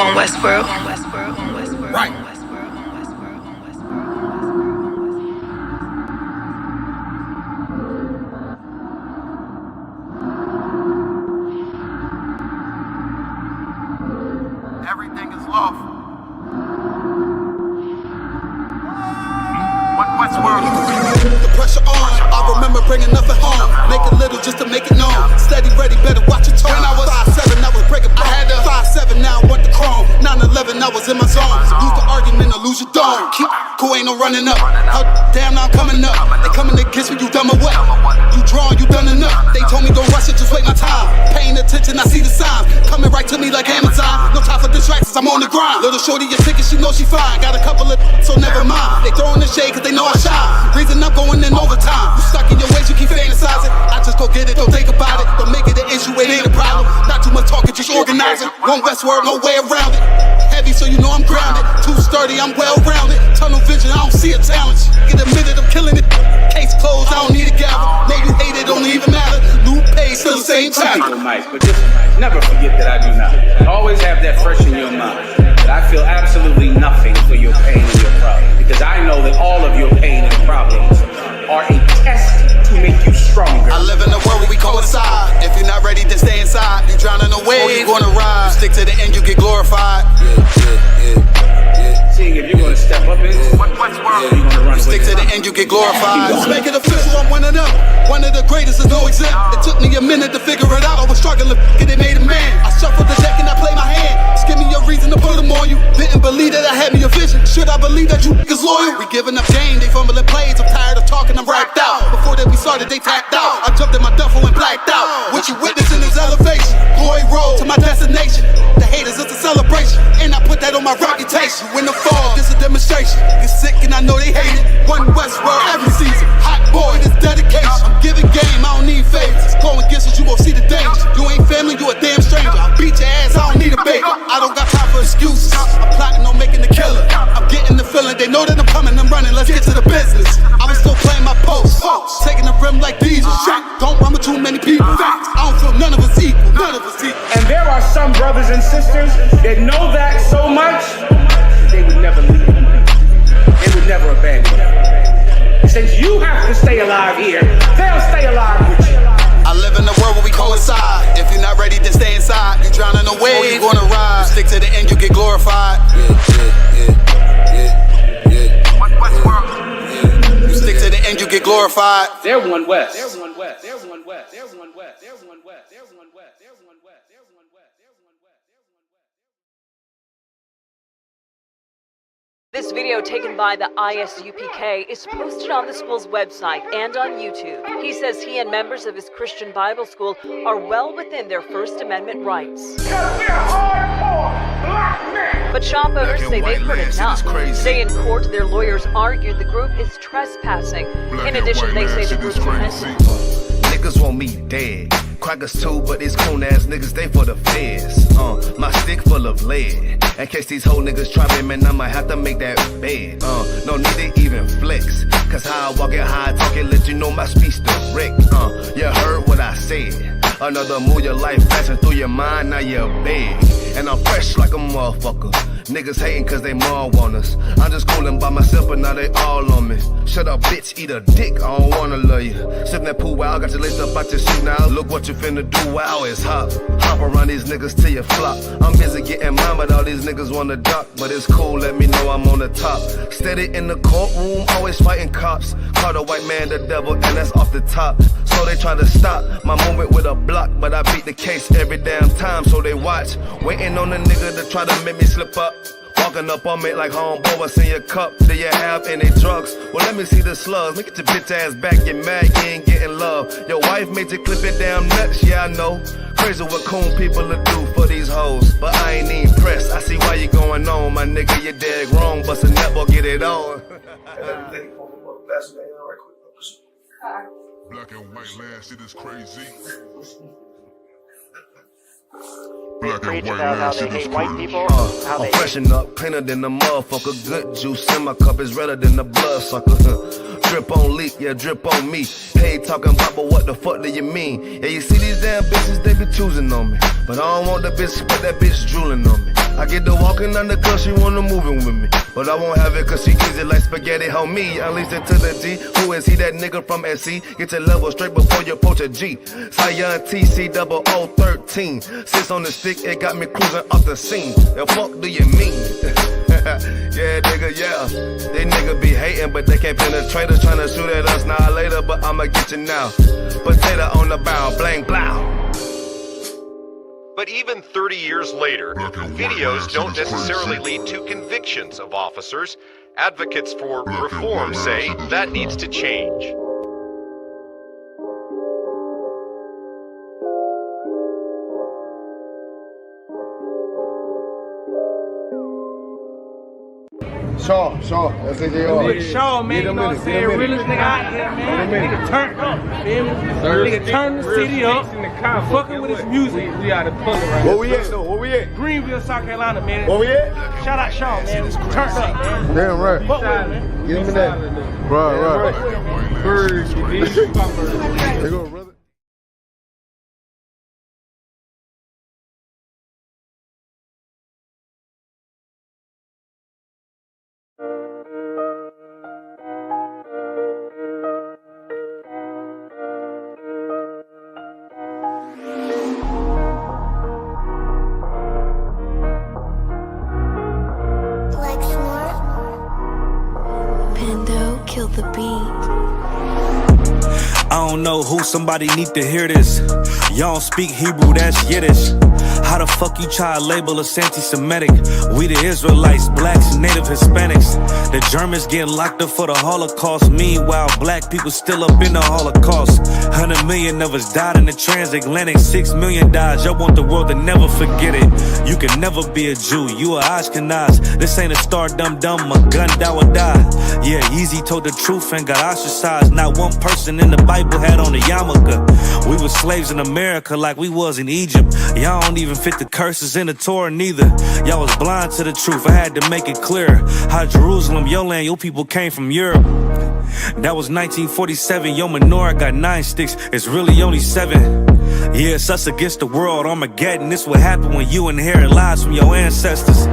On Westworld. Right. Everything is lawful. Westworld. The pressure on. I remember bringing nothing home. Make a little just to make it known. Steady, ready, better watch your tone. When I was 5'7", I was breaking. I had a 5'7", now I want the chrome. 9/11, I was in my zone. Lose the argument or lose your dome. Keep cool, ain't no running up. How damn, now I'm coming up. They coming against me, you dumb or what? You drawn, you done enough. They told me don't rush it, just wait my time. Paying attention, I see the signs. Coming right to me like Amazon. No time for distractions, I'm on the grind. Little shorty, your ticket, she knows she fine. Got a couple of so never mind. They throwing the shade cause they know I shine. Reason I'm going in overtime. You stuck in your ways, you keep fantasizing. I just go get it, don't think about it. Don't make it an issue, it ain't a problem. Not too much talking, just organizing. One Westworld, no way around it. Heavy, so you know I'm grounded. Too sturdy, I'm well-rounded. Tunnel vision, I don't see a challenge. Get a minute, I'm killing it. Case closed, I don't need a gavel. Know you hate it, don't even matter. New page, still the same time. People might, but just never forget that I do not. Always have that fresh in your mind. That I feel absolutely nothing for your pain and your problem. Because I know that all of your pain and problems are a test to make you stronger. I live in a world where we coincide. If you're not ready to stay inside, you drowning away, or you gonna ride. You stick to the end, you get glorified. Seeing if you're gonna step up into Westworld, you're gonna run. You stick to the end, you get glorified. Let's make it official, I'm one of them. One of the greatest, is no exempt. It took me a minute to figure it out. I was struggling, it made a man. I shuffled the deck and I played my hand. Just give me a reason to put them on you. Didn't believe that I had me a vision. Should I believe that you niggas loyal? We giving up game, they fumbling plays. I'm tired of talking, I'm racked out. Before that we started, they tapped out. I jumped in my duffel and blacked out. What you witnessing is elevation. Glory road to my destination. The haters, it's a celebration. And I put that on my reputation. When the fall, this a demonstration. Get sick and I know they hate it. One Westworld every season. Hot boy, this dedication. I'm giving game, I don't need favors. Go against us, you won't see the danger. You ain't family, you a damn stranger. I'll beat your ass, I don't need a baker. I don't got time for excuses. I'm plotting on making the killer. I'm getting the feeling, they know that I'm coming, I'm running. Let's get to the business. I was still playing my post. Taking the rim like diesel. Don't run with too many people. I don't feel none of us equal. None of us equal. And there are some brothers and sisters that know that so much, they would never leave you. They would never abandon you. Since you have to stay alive here, they'll stay alive with you. I live in a world where we coincide. If you're not ready to stay inside, you drowning away, or you gonna ride. You stick to the end, you get glorified. You stick to the end, you get glorified. They're one West. They're one West. They're one West. They're one West. They're one West. They're one West. They're one West. They're one West. They're one West. This video taken by the ISUPK is posted on the school's website and on YouTube. He says he and members of his Christian Bible school are well within their First Amendment rights. But shop owners say they've heard enough. Today in court, their lawyers argued the group is trespassing. In addition, they say the group niggas want me dead. Crackers too, but these coon ass niggas, they for the feds. My stick full of lead. In case these whole niggas try me, man, I might have to make that bed. No need to even flex. Cause how I walk it, how I talk it, let you know my speech direct. You heard what I said. Another move, your life passing through your mind, now you're big. And I'm fresh like a motherfucker. Niggas hating cause they more want us. I'm just coolin' by myself, but now they all on me. Shut up, bitch, eat a dick, I don't wanna love you. Sippin' that pool, wow, got you laced up out your shoe now. Look what you finna do, wow, it's hot. Hop around these niggas till you flop. I'm busy getting mine, but all these niggas wanna duck. But it's cool, let me know I'm on the top. Steady in the courtroom, always fighting cops. Call the white man the devil, and that's off the top. So they try to stop my movement with a block, but I beat the case every damn time, so they watch. Waiting on a nigga to try to make me slip up. Walking up on me like homeboy, what's in your cup? Do you have any drugs? Well, let me see the slugs. Make it your bitch ass back, get mad, you ain't getting love. Your wife made you clip it damn nuts, yeah I know. Crazy what coon people will do for these hoes, but I ain't even pressed. I see why you going on, my nigga, you dead wrong, but a never get it on. Black and white land, shit is crazy. Black and white land, shit is crazy. I'm freshen up, cleaner than the motherfucker. Good juice in my cup is redder than the blood sucker. Drip on leak, yeah, drip on me. Hey, talking about, but what the fuck do you mean? Yeah, you see these damn bitches, they be choosing on me. But I don't want the bitch, but that bitch drooling on me. I get to walking on the girl, she wanna moving with me. But I won't have it cause she easy like spaghetti, homie. Unleash it to the G. Who is he, that nigga from SC? Get your level straight before you approach a G. Zion TC 0013. Sits on the stick, it got me cruising off the scene. The fuck do you mean? Yeah, nigga, yeah. They nigga be hating, but they can't penetrate us. Tryna shoot at us now or later, but I'ma get you now. Potato on the bow, blang, blow. But even 30 years later, videos don't necessarily lead to convictions of officers. Advocates for reform say that needs to change. Shaw, that's AJR. Shaw, man, you know what I'm saying? Realest nigga out here, man. Nigga turn up, feel me? Nigga turn the city up, fucking with his music. We out of pull right. Where we at though? Where we at? Greenville, South Carolina, man. Where we at? Shout out Shaw, man. Turn up, man. Damn right. Fuck with him, man. Get him in that. Right. Birds, There go, brother. Kill the beat. I don't know who, somebody need to hear this. Y'all don't speak Hebrew, that's Yiddish. How the fuck you try to label us anti-Semitic? We the Israelites, blacks, native Hispanics. The Germans getting locked up for the Holocaust. Meanwhile, black people still up in the Holocaust. 100 million of us died in the transatlantic. 6 million died, y'all want the world to never forget it. You can never be a Jew, you a Ashkenaz. This ain't a star dum-dum, a gun that would die. Yeah, Yeezy told the truth and got ostracized. Not one person in the Bible had on a yarmulke. We were slaves in America like we was in Egypt. Y'all don't even fit the curses in the Torah neither. Y'all was blind to the truth, I had to make it clear. How Jerusalem, your land, your people came from Europe. That was 1947, your menorah got 9 sticks, it's really only 7. Yeah, it's us against the world, Armageddon. This what happened when you inherit lies from your ancestors.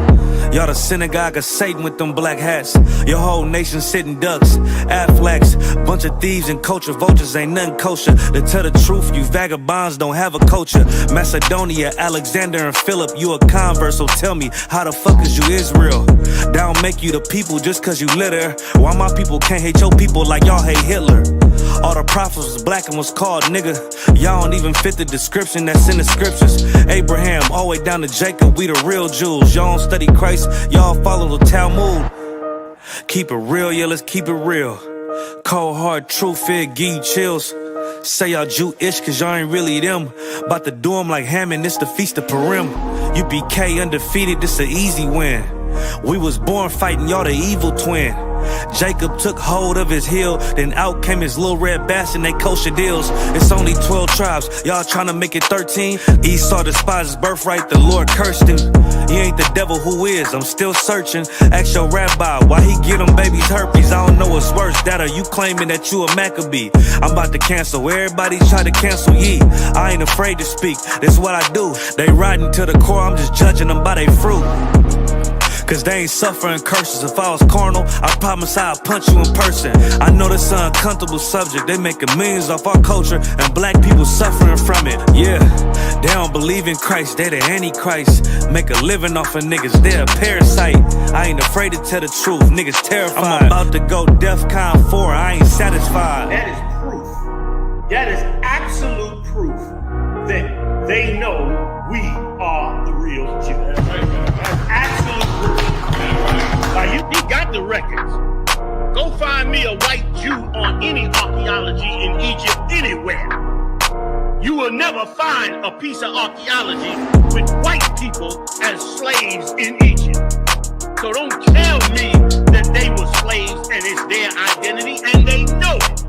Y'all the synagogue of Satan with them black hats. Your whole nation sitting ducks, Aflacs. Bunch of thieves and culture vultures, ain't nothing kosher. To tell the truth, you vagabonds don't have a culture. Macedonia, Alexander and Philip, you a convert, so tell me, how the fuck is you Israel? That don't make you the people just cause you live there. Why my people can't hate your people like y'all hate Hitler? All the prophets was black and was called nigga. Y'all don't even fit the description that's in the scriptures. Abraham, all the way down to Jacob, we the real Jews. Y'all don't study Christ, y'all follow the Talmud. Keep it real, yeah, let's keep it real. Cold hard truth, it give you chills. Say y'all Jewish cause y'all ain't really them. About to do them like Hammond, this the Feast of Purim. UPK undefeated, this an easy win. We was born fighting, y'all the evil twin. Jacob took hold of his heel, then out came his little red bastard, they kosher deals. It's only 12 tribes, y'all tryna make it 13. Esau despised his birthright, the Lord cursed him. He ain't the devil, who is? I'm still searching. Ask your rabbi, why he get them babies herpes? I don't know what's worse, that or you claiming that you a Maccabee. I'm about to cancel, everybody try to cancel ye. I ain't afraid to speak, this what I do. They riding to the core, I'm just judging them by their fruit. Cause they ain't suffering curses. If I was carnal, I promise I'd punch you in person. I know this an uncomfortable subject. They making millions off our culture and black people suffering from it. Yeah, they don't believe in Christ, they the Antichrist. Make a living off of niggas, they a parasite. I ain't afraid to tell the truth, niggas terrified. I'm about to go DEFCON 4, I ain't satisfied. That is proof. That is absolute proof that they know we are the real Jews. That's absolute proof. Now you got the records. Go find me a white Jew on any archaeology in Egypt anywhere. You will never find a piece of archaeology with white people as slaves in Egypt. So don't tell me that they were slaves and it's their identity, and they know it.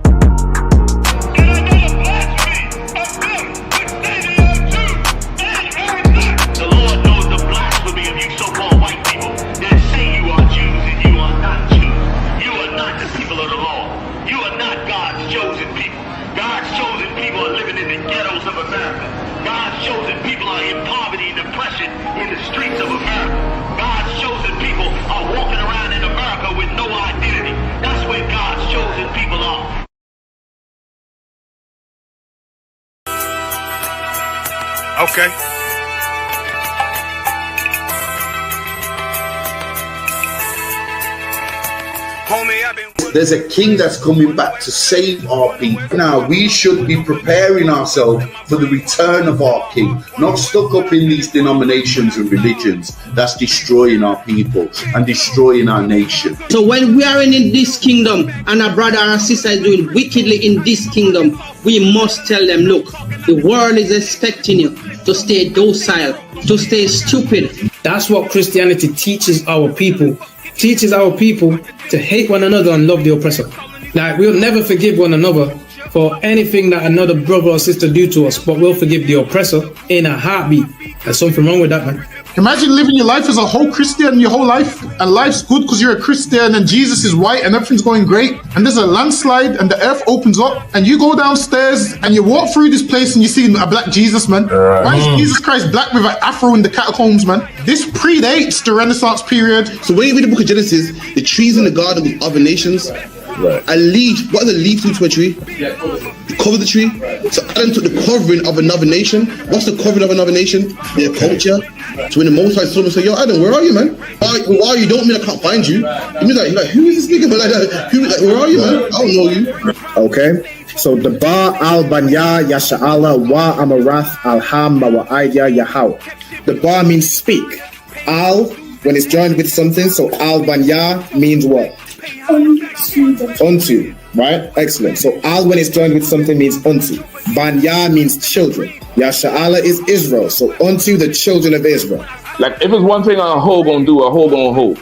And I know the blasphemy of them, which say they are Jews. They are not. The Lord knows the blasphemy of you so-called white people that say you are Jews and you are not Jews. You are not the people of the law. You are Okay. Homie, I've been... There's a king that's coming back to save our people. Now, we should be preparing ourselves for the return of our king, not stuck up in these denominations and religions that's destroying our people and destroying our nation. So when we are in this kingdom and a brother or a sister is doing wickedly in this kingdom, we must tell them, look, the world is expecting you to stay docile, to stay stupid. That's what Christianity teaches our people. Teaches our people to hate one another and love the oppressor. Like, we'll never forgive one another for anything that another brother or sister do to us, but we'll forgive the oppressor in a heartbeat. There's something wrong with that, man. Imagine living your life as a whole Christian your whole life, and life's good because you're a Christian and Jesus is white and everything's going great, and there's a landslide and the earth opens up and you go downstairs and you walk through this place and you see a black Jesus, man. Why is Jesus Christ black with an afro in the catacombs, man? This predates the Renaissance period. So when you read the book of Genesis, the trees in the garden with other nations, a leaf, what does a leaf do to a tree? Cover the tree. So Adam took the covering of another nation. What's the covering of another nation? Their culture. So when the Most High saw him, say, yo, Adam, where are you, man? Where are you? Don't mean I can't find you. He means like, who is this nigga? But like that, where are you, man? I don't know you. Okay. So the Ba al Banya Yasha'ala wa Amarath al Ham wa Aidya Yahweh. The Ba means speak. Al, when it's joined with something, so al Banya means what? Unto, right? Excellent. So al, when it's joined with something, means unto. Banya means children. Yasha'ala is Israel. So unto the children of Israel. Like, if it's one thing a hoe gonna do, a hoe gonna hold.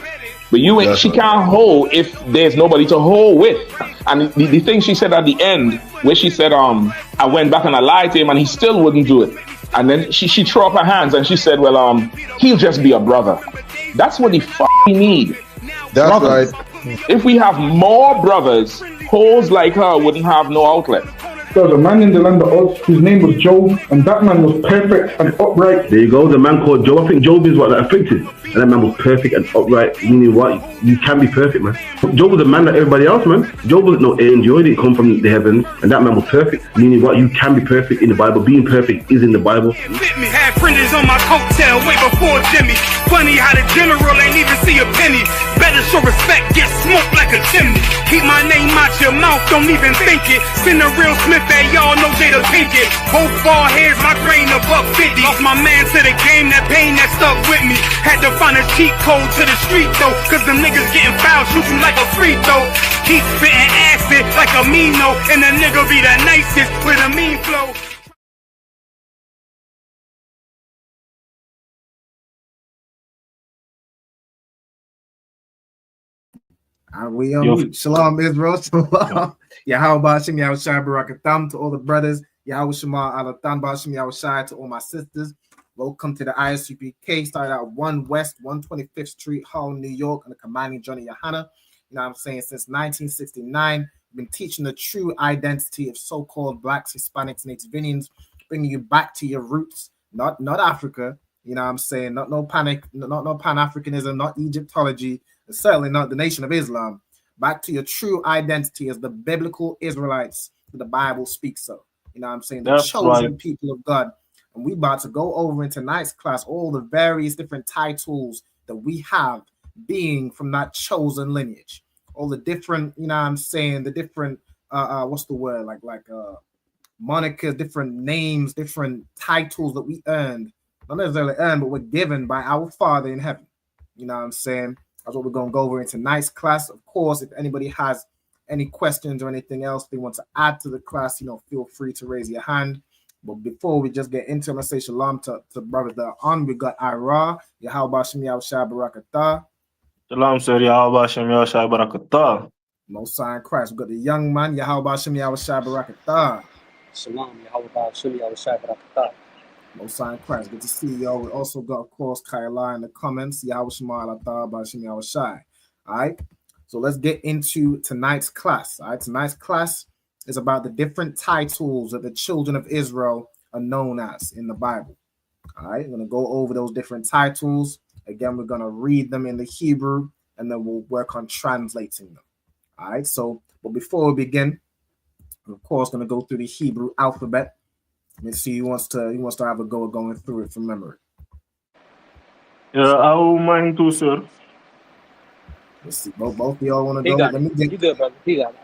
But you ain't, she can't hold if there's nobody to hold with. And the thing she said at the end, where she said, I went back and I lied to him and he still wouldn't do it. And then she threw up her hands and she said, well, he'll just be a brother. That's what he need. That's brothers. right. If we have more brothers, hoes like her wouldn't have no outlet. There was a man in the land of Oz, his name was Job, and that man was perfect and upright. There you go, the man called Job. I think Job is what, that afflicted. And that man was perfect and upright, meaning what? You can be perfect, man. Job was a man like everybody else, man. Job wasn't no angel, he didn't come from the heavens, and that man was perfect, meaning what? You can be perfect in the Bible. Being perfect is in the Bible. Had fringes on my coattail way before Jimmy. Funny how the general ain't even see a penny. Better show respect, get smoked like a chimney. Keep my name out your mouth, don't even think it. Send a real Smith at y'all, know Jada Pinkett. Both ball heads, my grain above 50. Lost my man to the game, that pain that stuck with me. Had to find a cheat code to the street though, cause them niggas getting foul, shoot you like a free throw. Keep spitting acid like a Mino, and the nigga be the nicest with a mean flow. We Shalom Israel. Shalom. Yahweh Bashim Yahushai Barakatham to all the brothers. Yahweh Shema Alatan Bashim Yahushai to all my sisters. Welcome to the ISUPK. Started out 1 West 125th Street, Harlem, New York, on the commanding Johnny Yohana. You know what I'm saying? Since 1969, we've been teaching the true identity of so-called Blacks, Hispanics, Native Indians, bringing you back to your roots, not Africa. You know what I'm saying? Not no Pan-Africanism, not Egyptology, and certainly not the Nation of Islam. Back to your true identity as the biblical Israelites that the Bible speaks of. You know what I'm saying? The chosen people of God. And we about to go over in tonight's class all the various different titles that we have being from that chosen lineage. All the different, you know what I'm saying, the different what's the word? Like monikers, different names, different titles that we earned. Not necessarily earned, but we're given by our Father in heaven. You know what I'm saying? That's what we're going to go over in tonight's class. Of course, if anybody has any questions or anything else they want to add to the class, you know, feel free to raise your hand. But before we just get into it, let's say shalom to brothers that are on. We got Ira, Yahweh Shem Yahushai Barakatah. Shalom, sir. Yahweh Shem Yahushai Barakatah. Most High Christ. We got the young man, Yahweh Shem Yahushai Barakatah. Shalom, Yahweh Shem Yahushai Barakatah. Most High Christ. Good to see y'all. We also got, of course, Kaila in the comments. Yahweh Shema Alatah Bashim Yahushai. All right. So let's get into tonight's class. All right. Tonight's class is about the different titles that the children of Israel are known as in the Bible. All right. I'm going to go over those different titles. Again, we're going to read them in the Hebrew, and then we'll work on translating them. All right. So, but before we begin, we're, of course, going to go through the Hebrew alphabet. Let's see. He wants to have a go at going through it from memory. Yeah, I don't mind too, sir. Let's see. Both of y'all want to He go. got Let me it. get. You good, brother? He got it.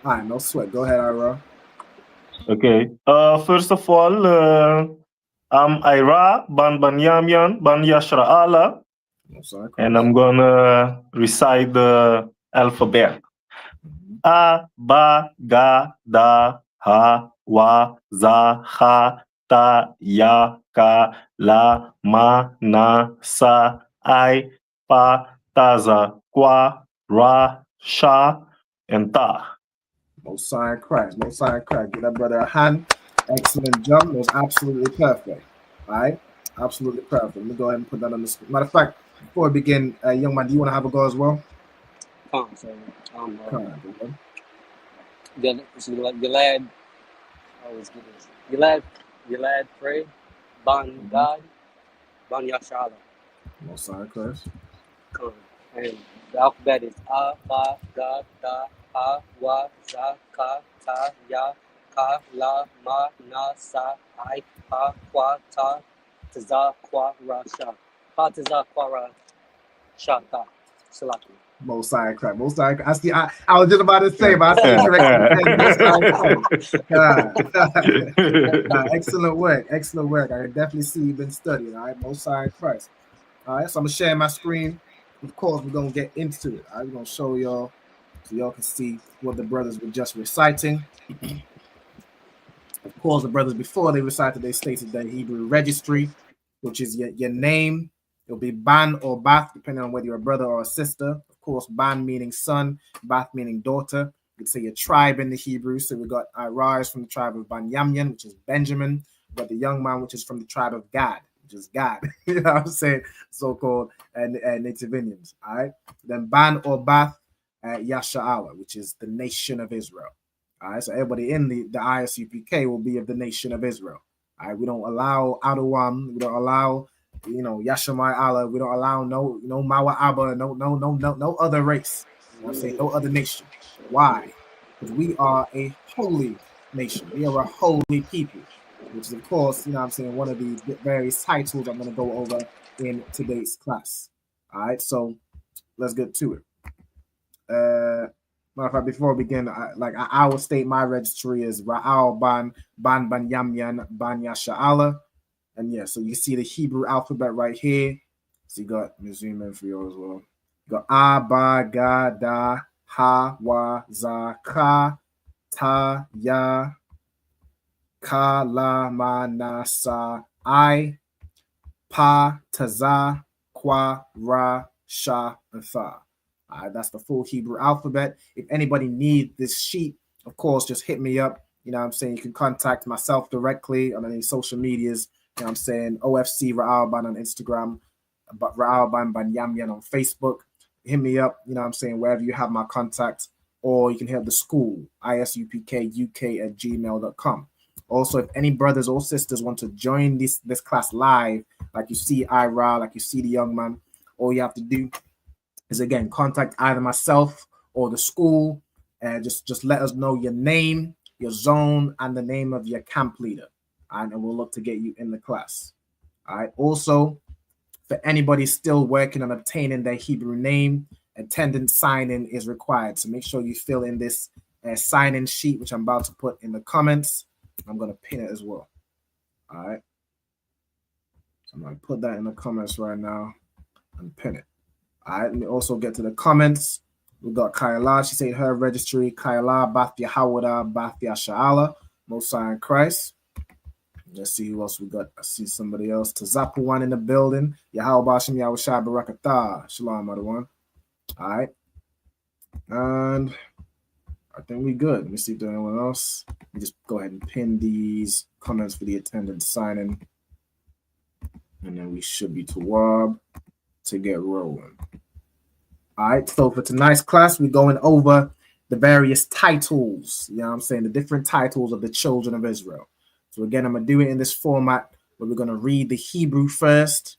All right, no sweat. Go ahead, Ira. Okay. First of all, I'm Ira Ban Yamyan Ban Yashra Allah, and I'm gonna recite the alphabet. A, ba, ga, da, ha, wa, za, ha, ta, ya, ka, la, ma, na, sa, I, pa, ta, za, kwa, ra, sha, and ta. Most sign crack. Most sign crack. Give that brother a hand. Excellent jump. It was absolutely perfect. All right. Absolutely perfect. Let me go ahead and put that on the screen. Matter of fact, before we begin, young man, do you want to have a go as well? Come on, sir. Come on, Gilad, I always get this. Gilad, pray, Ban God, Ban Yashala. Most sign crack. And the alphabet is A, Ba, Ga, Da, Ha, Wa, Za, Ka, Ta, Ya, Ka, La, Ma, Na, Sa, I, Pa, Kwa, Ta, Taza, Kwa, Ra, Sha. Pa, Taza, Kwa, Ra, Sha, Ta. Salaki. Most sign crack. Most sign crack. I see. I was just about to say, but I see correctly. Excellent work. Excellent work. I can definitely see you've been studying. All right. Most sign crack. All right. So I'm gonna share my screen. Of course, we're gonna get into it. All right. We're gonna show y'all so y'all can see what the brothers were just reciting. Of course, the brothers before they recited, they stated their Hebrew registry, which is your name. It'll be Ban or Bath, depending on whether you're a brother or a sister. Of course, Ban meaning son, Bath meaning daughter. You could say your tribe in the Hebrew. So we got Rise from the tribe of Banyamyan, which is Benjamin. We got the young man, which is from the tribe of Gad, which is Gad. You know what I'm saying? So-called Native Indians. All right. Then Ban or Bath, Yasha'ala, which is the nation of Israel. All right. So everybody in the ISUPK will be of the nation of Israel. All right. We don't allow Adawam. We don't allow Yashamai Allah. We don't allow no Mawa Abba, no other race. You know what I'm saying? No other nation. Why? Because we are a holy nation. We are a holy people, which is, of course, you know what I'm saying, one of the various titles I'm going to go over in today's class. All right, so let's get to it. Matter of fact, before we begin, I will state my registry is Ra'al Ban Yamyan Ban Yasha'ala. And yeah, so you see the Hebrew alphabet right here. So you got, let me zoom in for you as well. You got A, Ba, Ga, Da, Ha, Wa, Za, Ka, Ta, Ya, Ka, La, Ma, Na, Sa, I, Pa, Taza, Kwa, Ra, Sha, and Tha. All right, that's the full Hebrew alphabet. If anybody needs this sheet, of course, just hit me up. You know what I'm saying? You can contact myself directly on any social medias. You know what I'm saying? OFC Ra'alban on Instagram, but Ra'alban Banyamyan on Facebook. Hit me up, you know what I'm saying, wherever you have my contact, or you can hit the school, isupkuk@gmail.com. Also, if any brothers or sisters want to join this class live, like you see Ira, like you see the young man, all you have to do is, again, contact either myself or the school, and just let us know your name, your zone, and the name of your camp leader. And we'll look to get you in the class. All right. Also, for anybody still working on obtaining their Hebrew name, attendance sign-in is required. So make sure you fill in this sign-in sheet, which I'm about to put in the comments. I'm going to pin it as well. All right. So I'm going to put that in the comments right now and pin it. All right. Let me also get to the comments. We got Kayla. She said her registry, Kayla, Bathia Hawada, Bathia Sha'ala, Mosiah in Christ. Let's see who else we got. I see somebody else. Tazapu one in the building. Yahweh Bashim Yahushai Barakatah. Shalom, other one. All right. And I think we good. Let me see if there's anyone else. Let me just go ahead and pin these comments for the attendance signing. And then we should be Tawab to get rolling. All right. So for tonight's class, we're going over the various titles. You know what I'm saying? The different titles of the children of Israel. So again, I'm going to do it in this format where we're going to read the Hebrew first,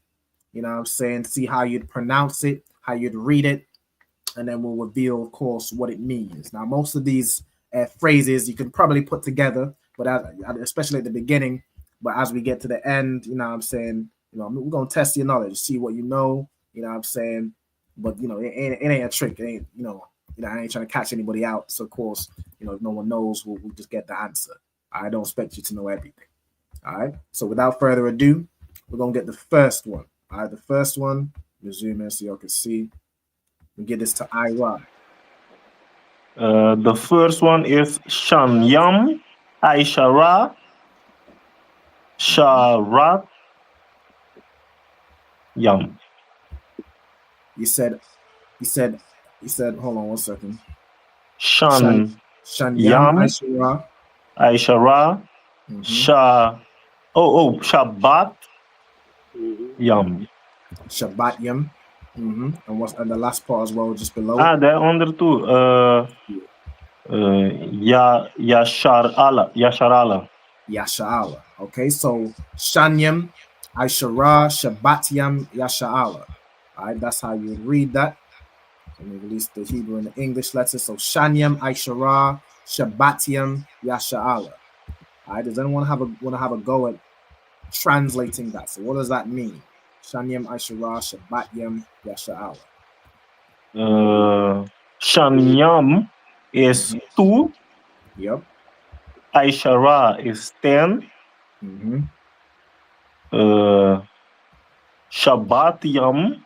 you know what I'm saying, see how you'd pronounce it, how you'd read it, and then we'll reveal, of course, what it means. Now, most of these phrases you can probably put together but especially at the beginning. But as we get to the end, you know what I'm saying, you know, we're gonna test your knowledge, see what you know, you know what I'm saying. But you know, it ain't a trick. It ain't, you know, I ain't trying to catch anybody out. So of course, you know, if no one knows, we'll just get the answer. I don't expect you to know everything. All right. So without further ado, we're gonna get the first one. All right, the first one. We'll zoom in so y'all can see. We get this to Ira. The first one is Shanyam, Aishara, Sharat, Yam. You said, hold on one second. Shanyam, Aishara, Shabbat, Yam. Shabbat Yam. And the last part as well, just below. They're under too. Yasharala. Okay, so Shanyam, Aishara, Shabbatyam, Yasha'ala. All right, that's how you read that. Let me release the Hebrew and the English letters. So Shanyam, Aishara, Shabbatyam, Yasha'ala. All right, does anyone want to have a go at translating that? So what does that mean? Shanyam, Aishara, Shabbatyam, Yasha'ala. Shanyam is 2. Yep. Aishara is 10. Shabbatyam.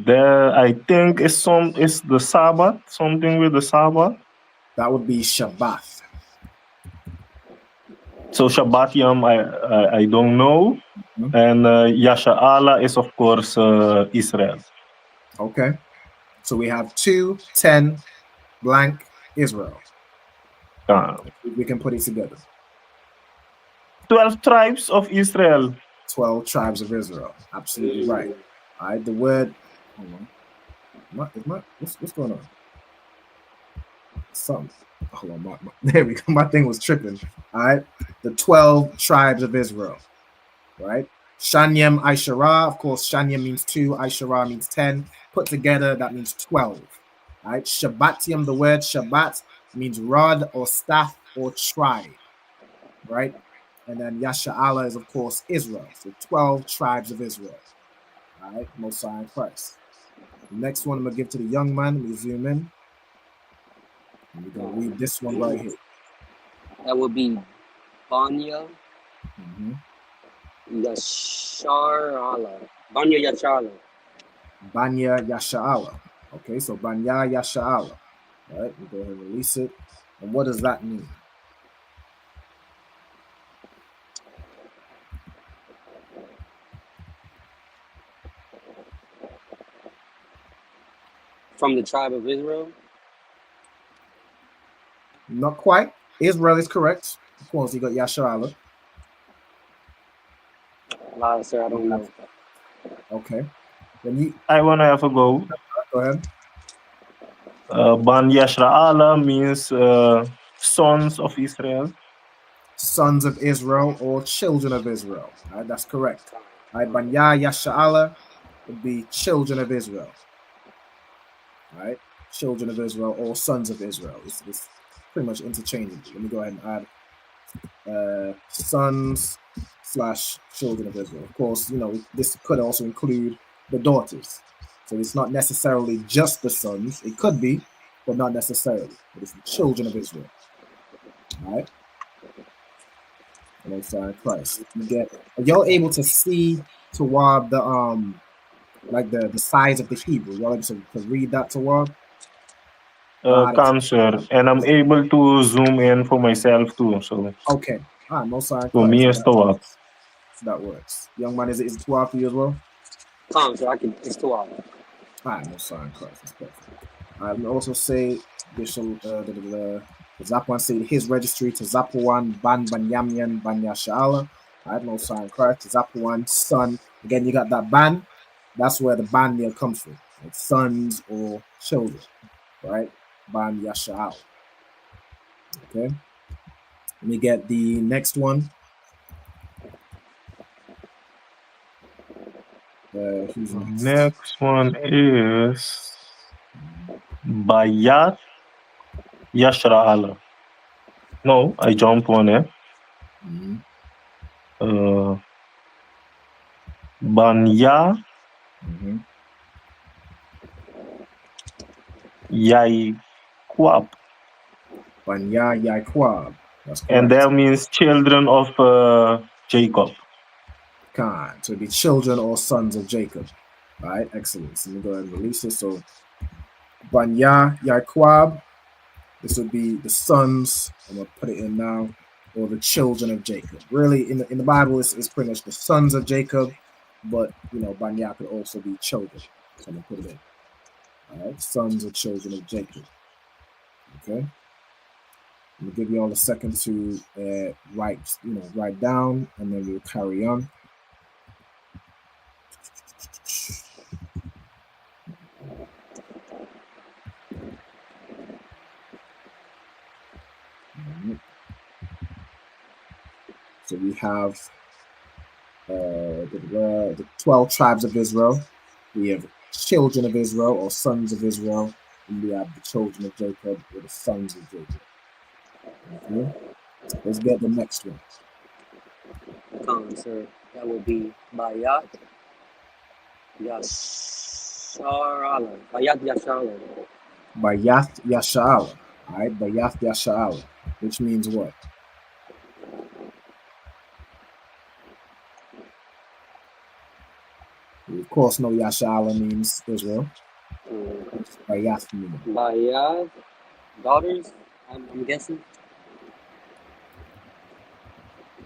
There, I think is the Sabbath, something with the Sabbath. That would be Shabbat. So Shabbatyam, I don't know, and Yasha'ala is of course Israel. Okay, so we have 2, 10, blank Israel. We can put it together. 12 tribes of Israel. 12 tribes of Israel. Absolutely right. All right, the word. Hold on. What's going on? Something. Hold on. There we go. My thing was tripping. All right. The 12 tribes of Israel. Right. Shanyam, Aishara. Of course, Shanyam means 2. Aishara means 10. Put together, that means 12. All right. Shabbatyam, the word Shabbat means rod or staff or tribe. Right. And then Yasha'ala is, of course, Israel. So 12 tribes of Israel. All right, Most High in Christ. The next one I'm going to give to the young man. Let me zoom in. And we're going to read this one right here. That would be Banya Yasharala. Banya Yasharala. Banya Yasha'ala. Okay, so Banya Yasha'ala. All right, we'll go ahead and release it. And what does that mean? From the tribe of Israel? Not quite. Israel is correct. Of course, you got Yasha'ala. Sir, I don't know. Okay. I want to have a go. Go ahead. Ban Yashra'ala means sons of Israel. Sons of Israel or children of Israel. All right, that's correct. All right, Banya Yasha'ala would be children of Israel. All right, children of Israel or sons of Israel. It's pretty much interchangeable. Let me go ahead and add sons / children of Israel. Of course, you know, this could also include the daughters. So it's not necessarily just the sons. It could be, but not necessarily. But it's the children of Israel. All right. Alongside Christ. Are y'all able to see toward the like the size of the Hebrew? Y'all able to read that toward? Cancer, and I'm able to zoom in for myself too. So okay, all right, Most High. For me, it's to work. So that works. Young man, is it 12 for you as well? So it's 12. All right, Most High Christ. That's perfect. I will also say Bishop Zapuan say his registry to Zapuan Ban Banyamyan Banyasha'ala. All right, Most High Christ. Zapuan son. Again, you got that ban. That's where the ban there comes from. Like sons or children. Right? Ban Yasha'al. Okay. Let me get the next one. Who's next one is Bayat Yashra Allah. No, I jump on it. Banya Yai Kwab. Banya Yaquab. That's correct. And that means children of Jacob. Khan. So the children or sons of Jacob. All right, excellent. So let me go ahead and release it. So Banya Yaquab. This would be the sons. I'm gonna put it in now, or the children of Jacob. Really, in the Bible, it's pretty much the sons of Jacob, but you know, Banya could also be children. So I'm gonna put it in. All right, sons or children of Jacob. Okay. I'm gonna give you all a second to write down, and then we'll carry on. So we have the 12 tribes of Israel. We have children of Israel or sons of Israel, and we have the children of Jacob or the sons of Jacob. Okay. Let's get the next one. Sir, that will be Bayat Yasharala. Bayat Yasharala. Bayath Yasha'ala. All right, Bayath Yasha'ala, which means what? We of course know Yasha'ala means Israel. Bayath means Bayat, daughters, I'm guessing.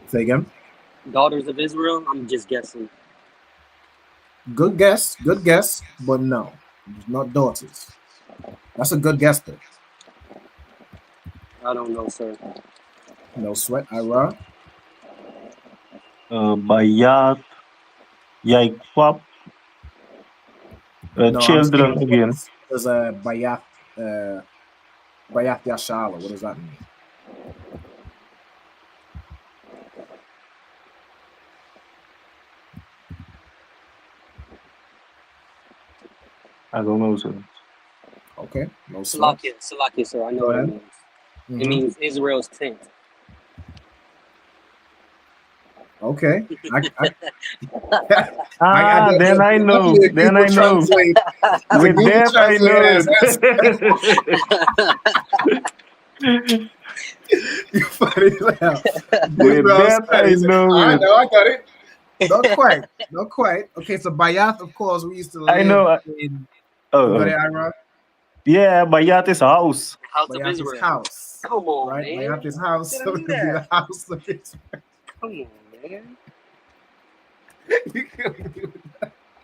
Say again? Daughters of Israel, I'm just guessing. Good guess, but no, not daughters. That's a good guess, though. I don't know, sir. No sweat, Ira. Bayat Yaquab. Children again. There's a Bayath Yashala. What does that mean? I don't know, sir. Okay, no sweat. Salakia, sir. I know what it means. Mm-hmm. It means Israel's tent. Okay. Then I know. With that I know. You funny laugh. With that I know. I know, I got it. Not quite. Okay, so Bayath, of course, we used to live I know. in. Yeah, Bayat is house. House of Israel. House. Come on, right? man. Bayat is house. So it could be the house of Israel. Come on, man.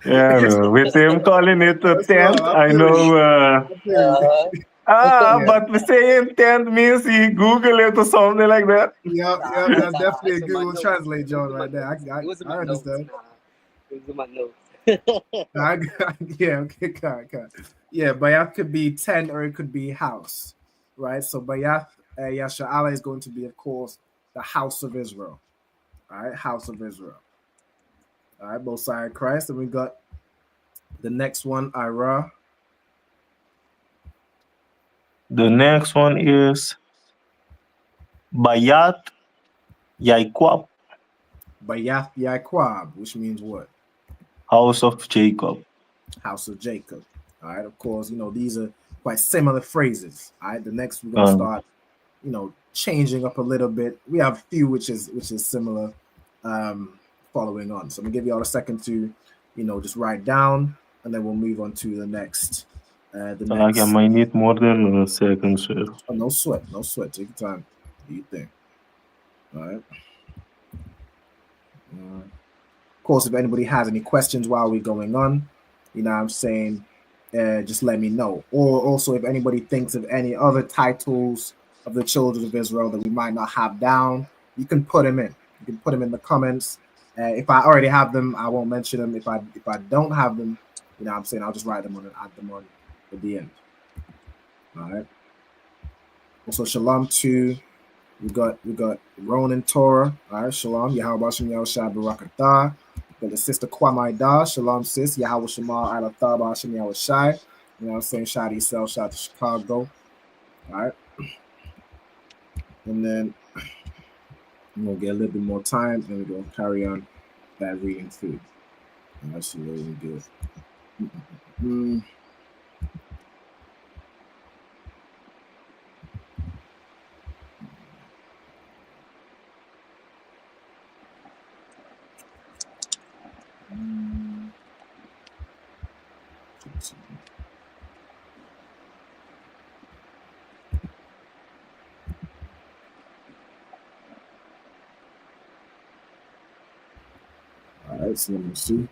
Yeah, no. With him calling it a tent, I know. But saying tent means he Google it or something like that. Yeah, that's definitely a Google Translate, John, right there. I understand. It was in my notes. Yeah, okay, God. Yeah, Bayath could be tent or it could be house, right? So Bayath Yasha'ala is going to be, of course, the house of Israel. All right, house of Israel. All right, both sides of Christ. And we got the next one, Ira. The next one is Bayat Yaquab. Bayath Yaquab, which means what? House of Jacob. House of Jacob. All right, of course, these are quite similar phrases. All right, the next we're going to start, changing up a little bit. We have a few which is similar following on. So I'm going to give you all a second to, just write down, and then we'll move on to the next. I might need more than a second, sir. Oh, no sweat. Take your time. Do you think? All right. Of course, if anybody has any questions while we're going on, I'm saying, just let me know. Or also, if anybody thinks of any other titles of the children of Israel that we might not have down, you can put them in. You can put them in the comments. If I already have them, I won't mention them. If I don't have them, I'm saying I'll just write them on and add them on at the end. All right. Also, shalom to we got Ronan Torah. All right, shalom. Yahweh Shem Yahushua Barakatah. Got the sister Kwamai Da. Shalom, sis. Yahweh Shema Alatah Bashem Yahushai. You know what I'm saying? Shout out to yourself. Shout out to Chicago. All right. and then we'll get a little bit more time, and we're gonna carry on that reading through. And that's really good. All right, so let me see.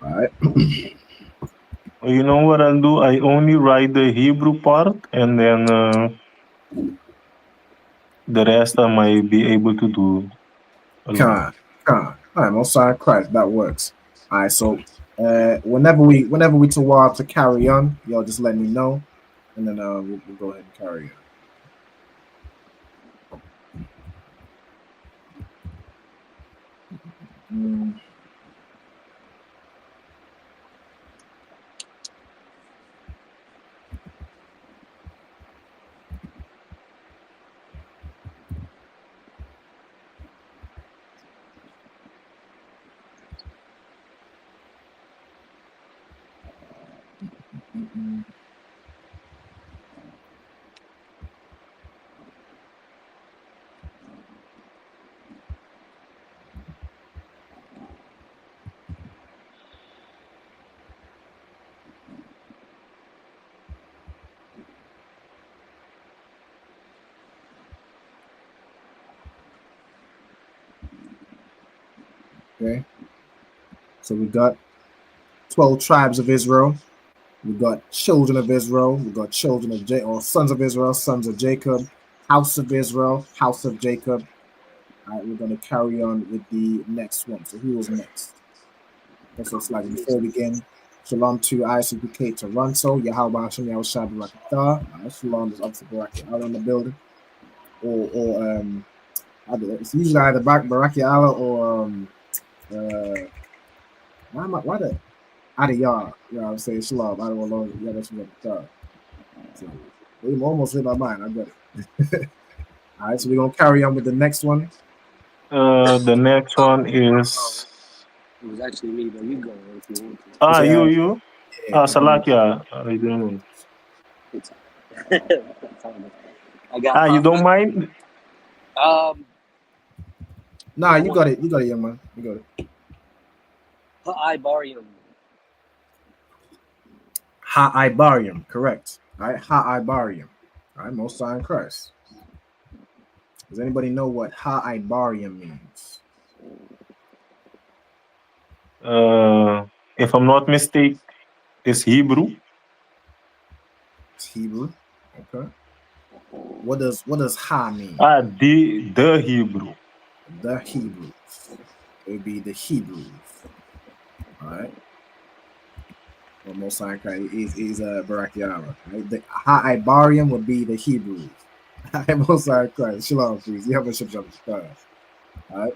All right. You know what I'll do? I only write the Hebrew part, and then the rest I might be able to do alone. All right, Most High Christ, that works. All right, so whenever we toward to carry on, y'all just let me know, and then we'll go ahead and carry on. Okay, so we got 12 tribes of Israel. We got children of Israel. We got children of or sons of Israel, sons of Jacob, house of Israel, house of Jacob. All right, we're going to carry on with the next one. So who was next? That's what's like before we begin. Shalom to ISUPK Toronto. Yahweh Hashem Yahushua Barakatah. Shalom is up to Baraki Allah in the building. Or it's usually either Baraki Allah or why the Adiyah. You know what I'm saying? Shalom. I don't know. Yeah, that's what I'm so they almost hit my mind. I got it. All right, so we're gonna carry on with the next one. The next one is. It was actually me, but you go if you want to. You. Yeah, Salakia. I don't know. It's I got. You don't mind? Nah, you got it. You got it, young man. You got it. Ha'ibarium. Ha'ibarium, correct. All right, Ha'ibarium. All right, Most High in Christ. Does anybody know what Ha'ibarium means? If I'm not mistaken, it's Hebrew. It's Hebrew. Okay. What does Ha mean? The Hebrew. The Hebrews. It would be the Hebrews. All right. Well, Most High Christ is Barakiara. Right? The Ha'ibarium would be the Hebrews. Most High Christ. Shalom, please. You have a ship. All right.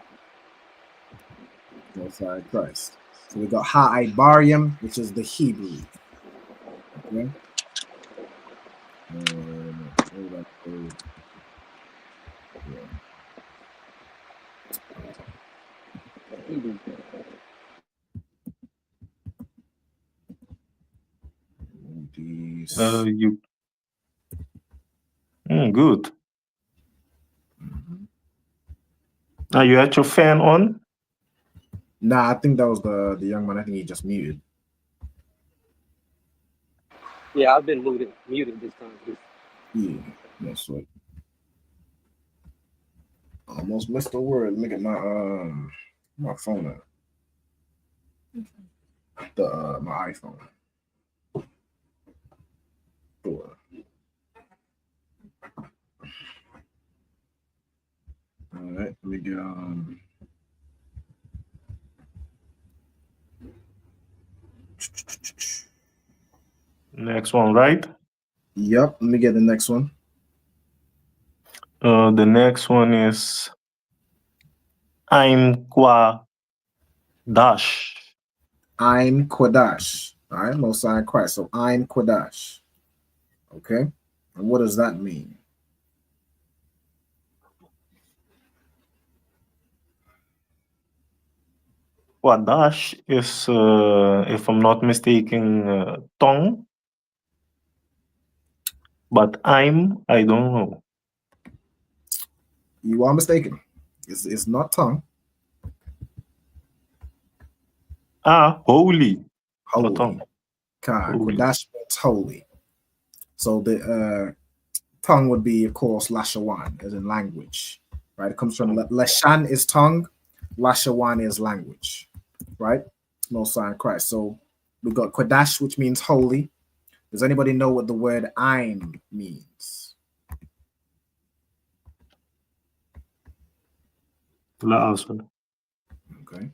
Most High Christ. So we got Ha'ibarium, which is the Hebrew. Okay. You. Good. Now you had your fan on? Nah, I think that was the young man. I think he just muted. Yeah, I've been muted this time too. Yeah, that's what. Almost missed the word. Let me get my phone out. My iPhone. Sure. All right, let me get Next one, right? Yep, let me get the next one. The next one is I'm Kwa Dash. Ein Qadash. All right, Most High Christ. So Ein Qadash. Okay. And what does that mean? Dash is, if I'm not mistaken, tongue. But I don't know. You are mistaken. It's not tongue. Holy. Holy. Tongue. Qadash means holy. So the tongue would be, of course, Lashawan, as in language. Right? It comes from Lashan is tongue, Lashawan is language. Right? Most High Christ. So we got Qadash, which means holy. Does anybody know what the word Ein means? Okay.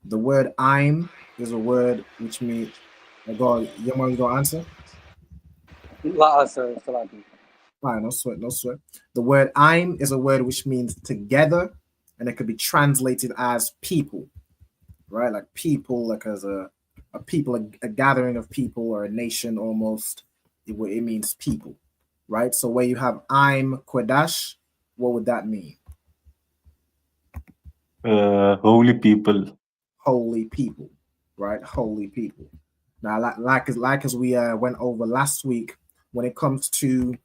The word Ein is a word which means, God, you want to answer? Fine, no sweat, no sweat. The word Ein is a word which means together, and it could be translated as people, right? Like people, like as a people, a gathering of people or a nation almost. It means people, right? So where you have Ein Qadash, what would that mean? Holy people. Holy people, right? Holy people. Now, like as we went over last week, when it comes to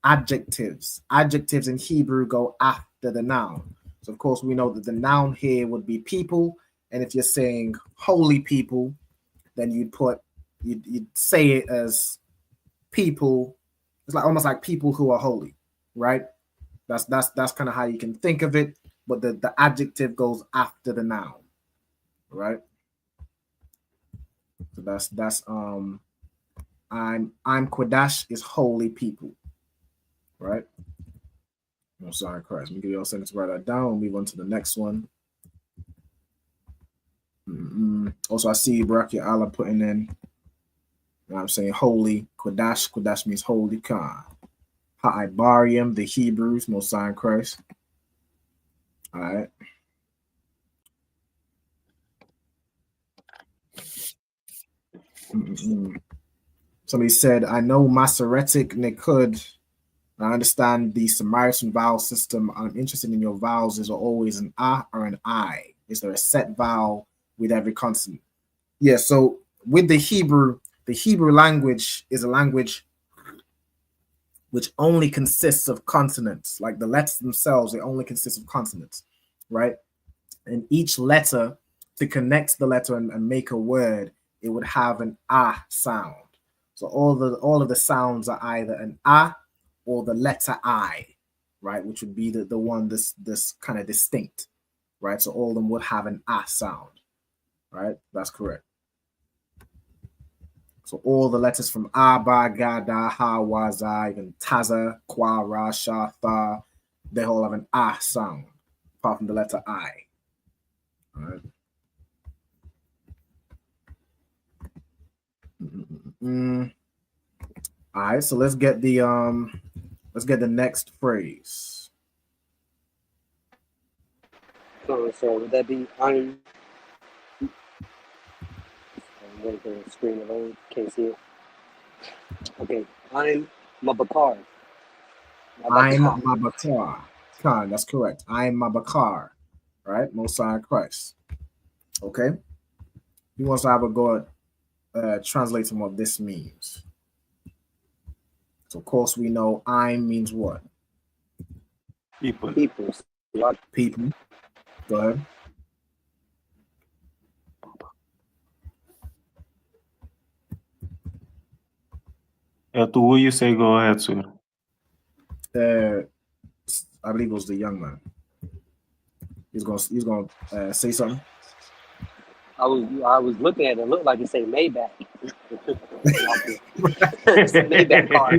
adjectives in Hebrew go after the noun. So of course we know that the noun here would be people, and if you're saying holy people, then you'd say it as people. It's like almost like people who are holy, right? That's kind of how you can think of it, but the adjective goes after the noun, right? So that's I'm Qadash is holy people, right? I'm sorry, Christ. Let me give you all a second to write that down. We'll move on to the next one. Also, I see Baraki Allah putting in, you know what I'm saying, holy Qadash. Qadash means holy. Ha'ibarium, the Hebrews, Most High Christ. All right. Somebody said, I know Masoretic Nikud. I understand the Samaritan vowel system. I'm interested in your vowels. Is there always an ah or an I? Is there a set vowel with every consonant? Yeah, so with the Hebrew language is a language which only consists of consonants. Like the letters themselves, they only consist of consonants, right? And each letter, to connect the letter and make a word, it would have an ah sound. So all of the sounds are either an ah or the letter I, right? Which would be the one this kind of distinct, right? So all of them would have an ah sound, right? That's correct. So all the letters from Aba, Gada, Ha, Waza, even Taza, Kwa, Ra, Sha, Tha, they all have an ah sound, apart from the letter I. All right. All right, so let's get the next phrase. So would that be I'm wait for the screen to load. Can't see it. Okay, I'm Mabakar. I'm Mabakar. Khan, that's correct. I'm Mabakar. Right? Most High Christ. Okay. He wants to have a go at translating what this means. So of course we know I'm means what? People. People. Go ahead. To who you say go ahead, sir? I believe it was the young man. He's gonna say something. I was looking at it. It looked like it said Maybach. Maybach car.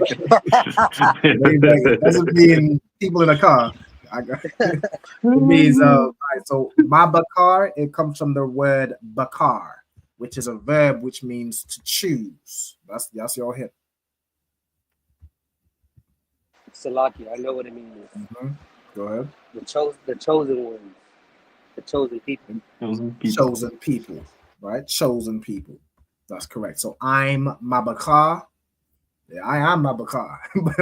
Maybach doesn't mean people in a car. It means right, so Mabakar, it comes from the word bakar, which is a verb which means to choose. That's your hint. Salaki, I know what it means. Go ahead. The chosen ones. chosen people. Chosen people, right? Chosen people. That's correct. So I'm Mabakar. Yeah, I am Mabakar,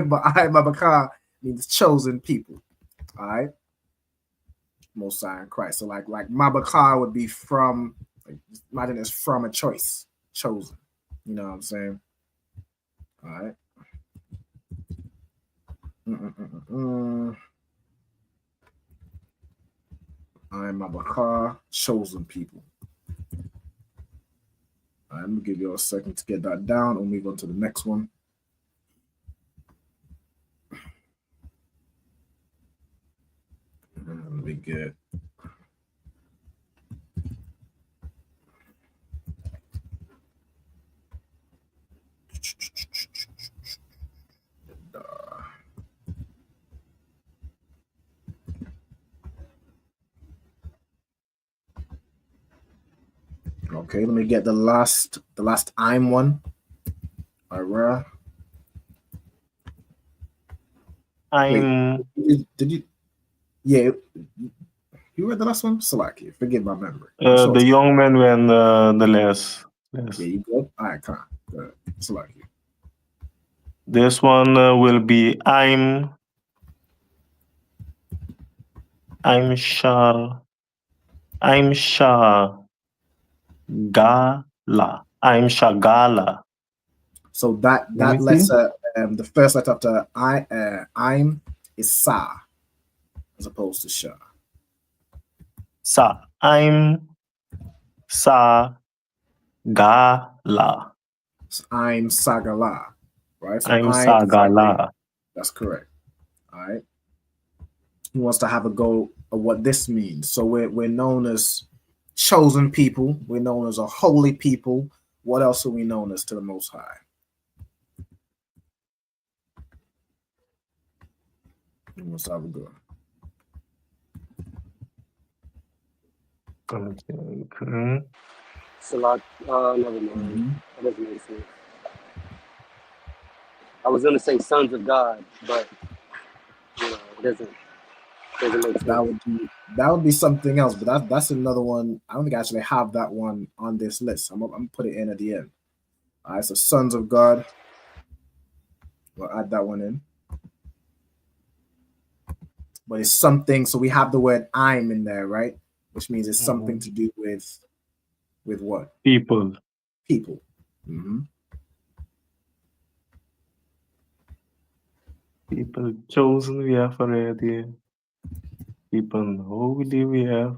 but I Mabakar means chosen people. All right. Most High in Christ. So like Mabakar would be from, like, imagine it's from a choice, chosen. You know what I'm saying? All right. I'm Mabakar, chosen people. All right, let me give you a second to get that down. We'll move on to the next one. Let me get. Okay, let me get the last I'm one. Alright. Did you? Yeah, you read the last one? Salaki, forget my memory. The young man when the last. Yeah, you good? All right, come on. Salaki. This one will be I'm Shah. I'm Shagala. I'm Shagala. So that letter, the first letter after I'm is Sa, as opposed to Shah. Sa. I'm Sagala. So I'm Sagala, right? So I'm Sagala. That's correct. All right. He wants to have a go of what this means. So we're known as chosen people. We're known as a holy people. What else are we known as to the Most High? Let's have a go. Salat, never mind. That doesn't make sense. I was gonna say sons of God, but you know, it doesn't make sense. That would be something else, but that's another one. I don't think I actually have that one on this list. I'm gonna put it in at the end. All right, so sons of God. We'll add that one in. But it's something. So we have the word "I'm" in there, right? Which means it's something to do with what? People. People. People chosen we have already. People holy we have.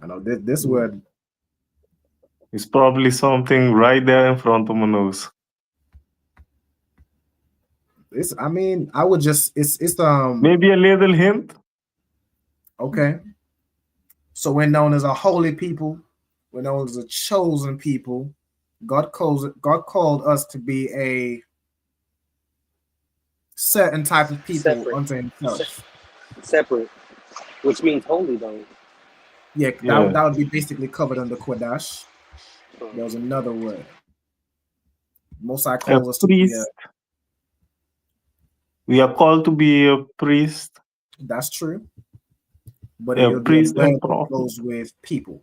I know this word. It's probably something right there in front of my nose. I mean, I would just it's maybe a little hint. Okay. So we're known as a holy people. We're known as a chosen people. God called us to be a certain type of people unto himself. Separate, which means holy, though. Yeah, that would be basically covered under Qadash. There was another word. Most High calls us to be a. We are called to be a priest. That's true. But a priest and prophet goes with people.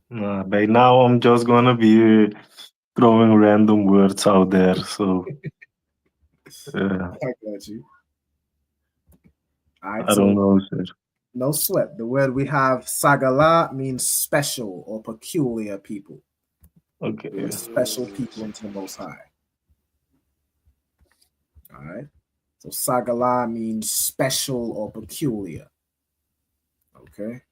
By now, I'm just gonna be throwing random words out there. So, I got you. All right, I don't know, sir. No sweat. The word we have, sagala, means special or peculiar people. Okay. We're special people unto the Most High. All right. So sagala means special or peculiar. Okay.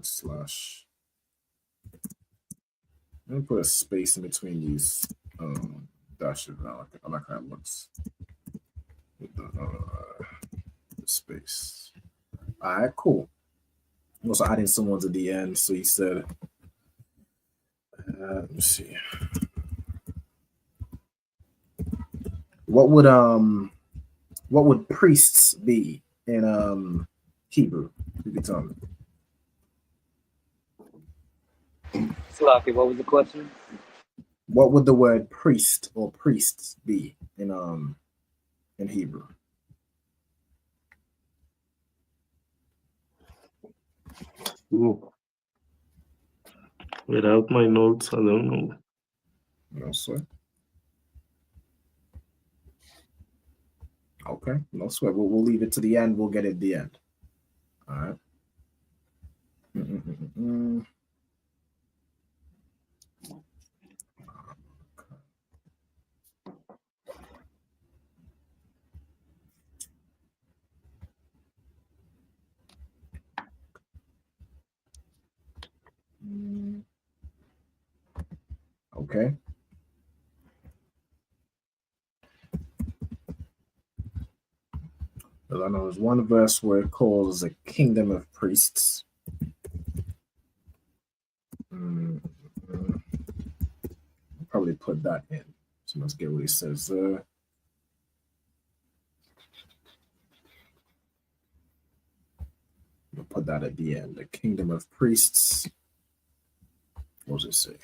/. Let me put a space in between these dashes now. I like how it looks with the space. All right, cool. I'm also adding someone's at the end. So he said, let me see. What would priests be in Hebrew? You can tell me. Sloppy, what was the question? What would the word priest or priests be in Hebrew? Ooh. Without my notes, I don't know. No sweat. Okay, no sweat. We'll leave it to the end. We'll get it at the end. All right. Okay. Well, I know there's one verse where it calls a kingdom of priests. Probably put that in. So let's get what he says there. We'll put that at the end. The kingdom of priests. What does it say?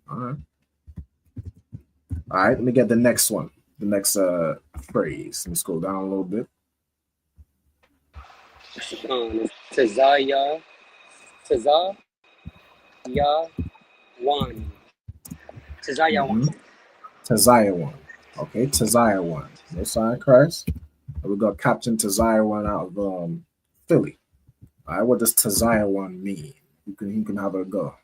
All right. All right, let me get the next one. The next phrase. Let's go down a little bit. Tazaya one. Tazaya one. Okay, Tazaya one. No sign Christ. We got Captain Tazaya one out of Philly. All right, what does Tazaya one mean? You can have a go.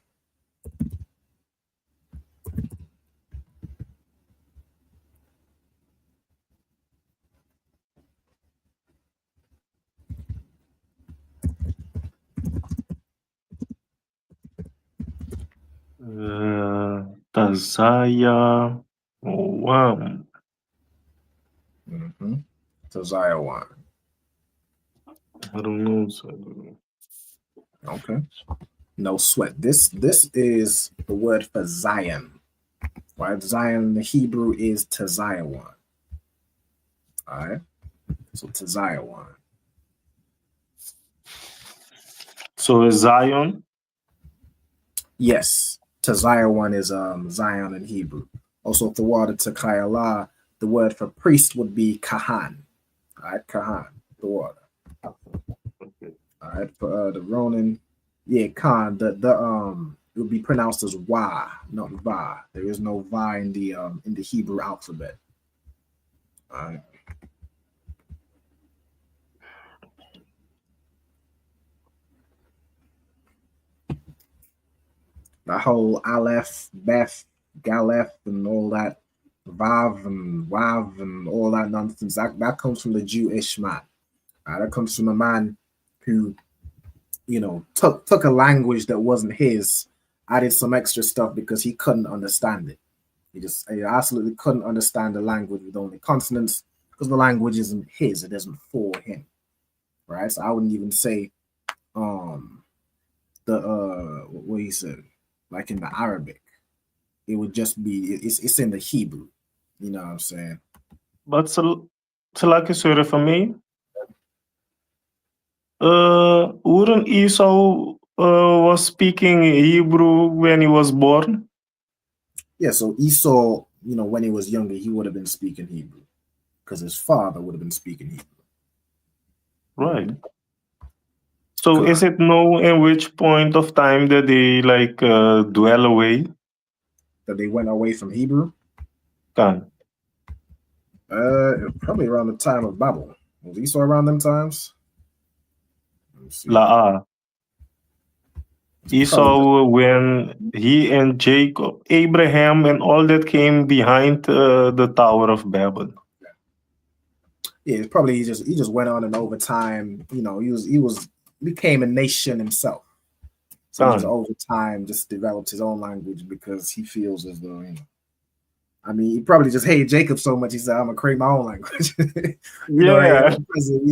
Tazaya one. Tazaya one. I don't know. So I don't know. Okay. No sweat. This is the word for Zion. Right? Zion in the Hebrew is Tazaya one. All right. So Tazaya one. So is Zion? Yes. Tazaya one is Zion in Hebrew. Also, the word Takayala, the word for priest would be Kahan. All right, Kahan, the word. All right, for the Ronin, yeah, Khan, the it would be pronounced as Wa, not Va. There is no Va in the Hebrew alphabet. All right. The whole Aleph, Beth, Galef, and all that, Vav and Wav and all that nonsense, that comes from the Jewish man. That comes from a man who, took a language that wasn't his, added some extra stuff because he couldn't understand it. He absolutely couldn't understand the language with only consonants because the language isn't his. It isn't for him, right? So I wouldn't even say what he said, like in the Arabic. It would just be it's in the Hebrew. You know what I'm saying? But like you for me, wouldn't Esau was speaking Hebrew when he was born? Yeah, so Esau, when he was younger, he would have been speaking Hebrew because his father would have been speaking Hebrew. Right. So is it known in which point of time that they dwell away? That they went away from Hebrew? Kan. Probably around the time of Babel. Was Esau around them times? La'a. Esau, when he and Jacob, Abraham, and all that came behind the Tower of Babel. Yeah, it's probably he just went on, and over time, you know, he became a nation himself. So he just over time just developed his own language because he feels as though, you know, I mean, he probably just hated Jacob so much. He said, "I'm gonna create my own language." He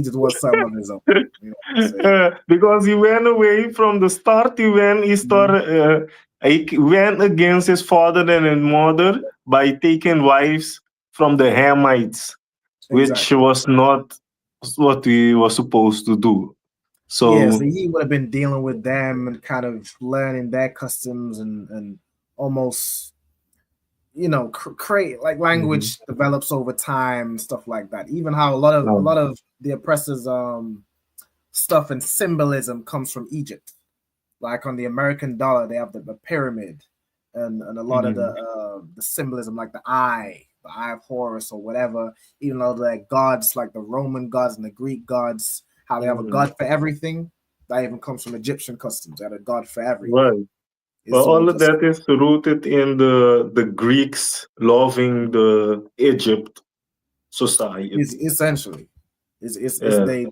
just wants something of his own. You know because he went away from the start. He went against his father and his mother by taking wives from the Hamites, which was not what we were supposed to do. So he would have been dealing with them and kind of learning their customs and almost, you know, create like language develops over time and stuff like that. Even how a lot of the oppressors stuff and symbolism comes from Egypt. Like on the American dollar, they have the pyramid and a lot of the symbolism, like the eye of Horus or whatever. Even though they're gods, like the Roman gods and the Greek gods, how they have a god for everything. That even comes from Egyptian customs. They had a god for everything. Right. But all of that is rooted in the Greeks loving the Egypt society. Essentially, it's they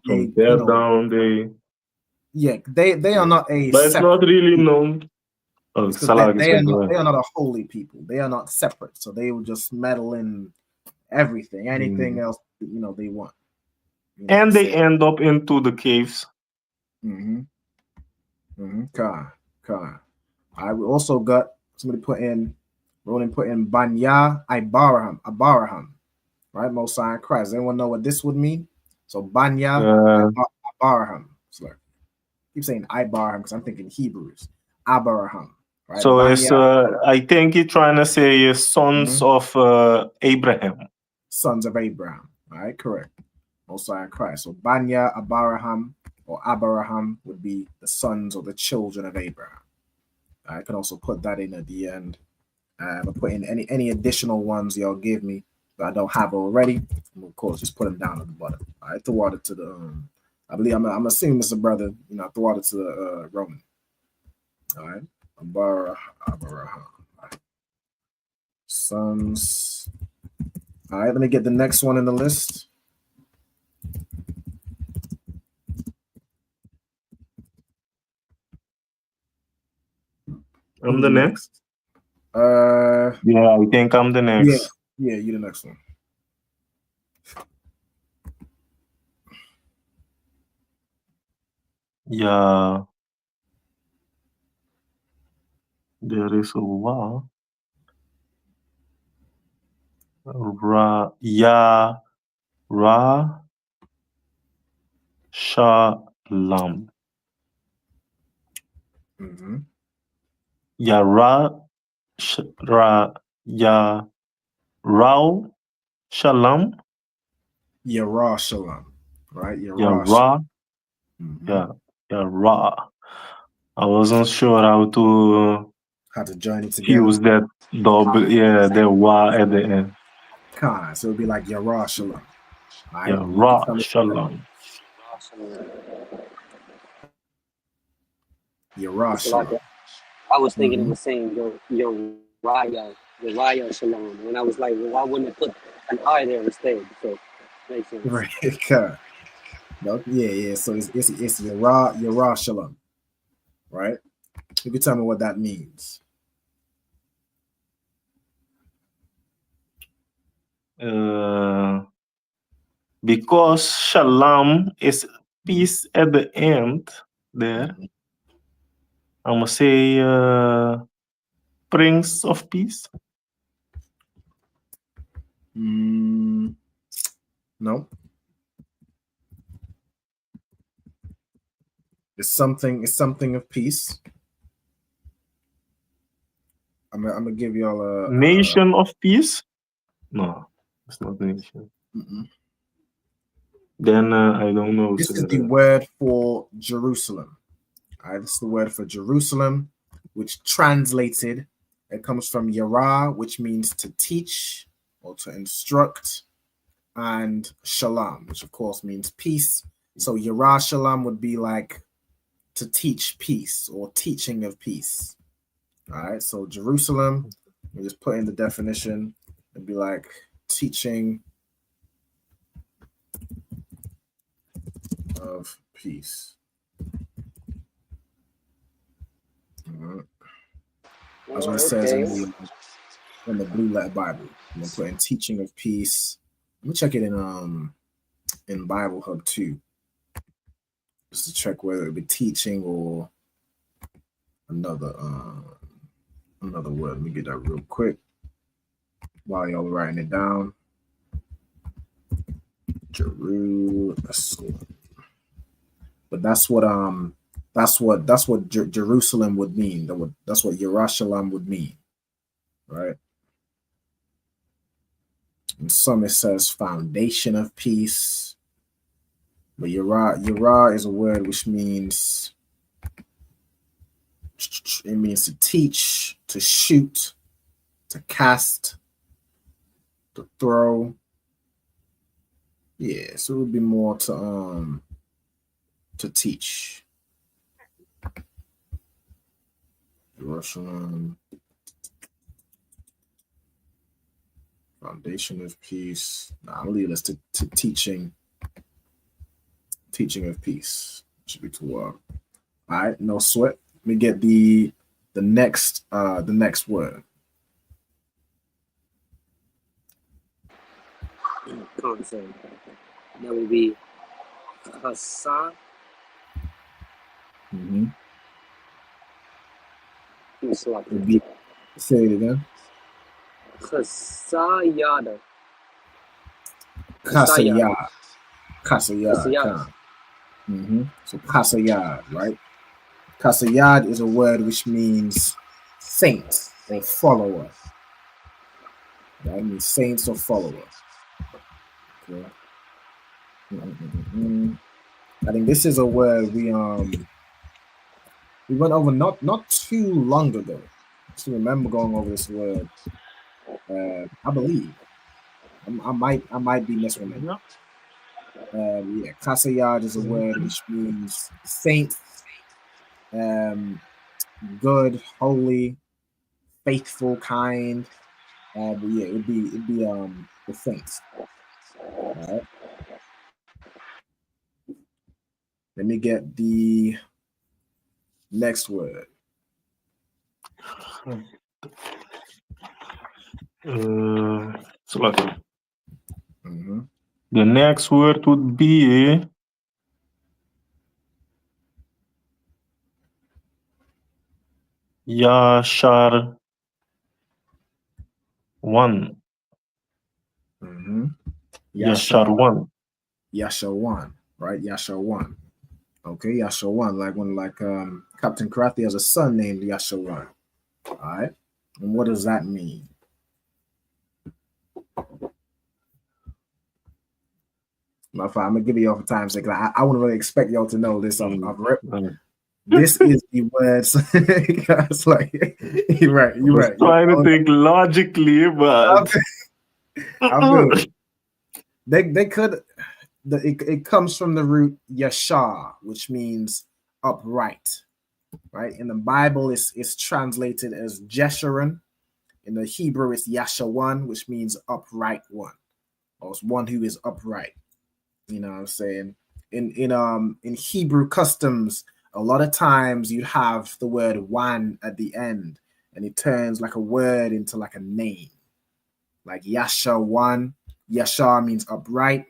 are not a. But it's not really known. Oh, they are not a holy people. They are not separate, so they will just meddle in everything, anything else, you know, they want. You know, and they end up into the caves. I also got somebody Ronan put in Banya Abaraham, right? Most High Christ. Anyone know what this would mean? So Banya Abaraham. So I keep saying Ibaraham because I'm thinking Hebrews. Abaraham. Right? So it's I think he's trying to say sons of Abraham. Sons of Abraham. All right, correct. Most High Christ. So Banya Abaraham or Abraham would be the sons or the children of Abraham. I can also put that in at the end. I'll put in any additional ones y'all give me that I don't have already. Of course, just put them down at the bottom. I throw it to the. I believe I'm assuming it's a brother. You know, throw it to the Roman. All right, Abraham. Sons. All right, let me get the next one in the list. I'm the next. Yeah, I think I'm the next. Yeah, you're the next one. Yeah. There is a wa. Shalom. Shalom. Yara Shalom, right? Yara. I wasn't sure how to join it together. Use that double, the wa at the end. So it would be like Yara Shalom. Right? Yara Shalom. Yara Shalom. I was thinking it was saying Uriah Shalom. And I was like, well, why wouldn't it put an I there instead? So makes sense. Right. No, yeah. So it's Yara Shalom. Right? You can tell me what that means. Because Shalom is peace at the end there. I'm gonna say Prince of Peace. No. It's something of peace. I'm gonna give y'all a nation of peace. No, it's not nation. Then I don't know. This is the word for Jerusalem. All right, this is the word for Jerusalem, which translated, it comes from Yara, which means to teach or to instruct, and Shalom, which of course means peace. So Yara Shalom would be like to teach peace or teaching of peace. All right, so Jerusalem, we just put in the definition. It'd be like teaching of peace. That's what it says in the Blue Letter Bible. I'm gonna put in teaching of peace. Let me check it in Bible Hub too, just to check whether it be teaching or another word. Let me get that real quick while y'all writing it down. Jerusalem. But that's what Jerusalem would mean. That's what Yerushalayim would mean, right? And some it says foundation of peace. But Yerah is a word which means to teach, to shoot, to cast, to throw. Yeah, so it would be more to teach. Jerusalem, foundation of peace. I'll leave this to teaching of peace. Should be too long. All right, no sweat. Let me get the next word. Consent. That would be Chasa. Say it again. Chasayada. Kasayad. So Kasayad, right? Kasayad is a word which means saint or follower. That means saints or follower. Okay. I think this is a word we went over not too long ago. I still remember going over this word. I believe I might be misremembering. Kasayad is a word which means saint, good, holy, faithful, kind. But yeah, it'd be the saints. All right. Let me get the next word. The next word would be Yashar one. Yashar one, right? Yashar one. Okay, Yashar one. Like Captain Karathi has a son named Yashar one. All right. And what does that mean? I'm gonna give you all for time's sake. I wouldn't really expect y'all to know this. This is the words. It's like you're right. Trying to think logically, but they could. It comes from the root yashar, which means upright. Right? In the Bible, it's translated as Jeshurun. In the Hebrew, it's Yashawan, which means upright one, or it's one who is upright. You know what I'm saying? In Hebrew customs, a lot of times you have the word wan at the end, and it turns like a word into like a name. Like Yashawan, Yashar means upright.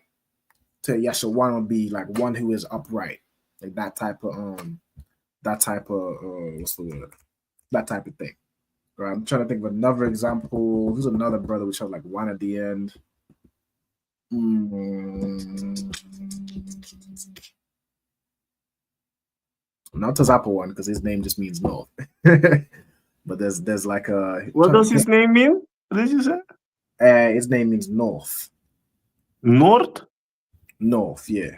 To Yashawan would be like one who is upright, like that type of what's the word? That type of thing. Right? I'm trying to think of another example. Who's another brother which has like one at the end? Not Tazapa one, because his name just means north. But there's like a. What does his name mean? What did you say? His name means north. North? North, yeah.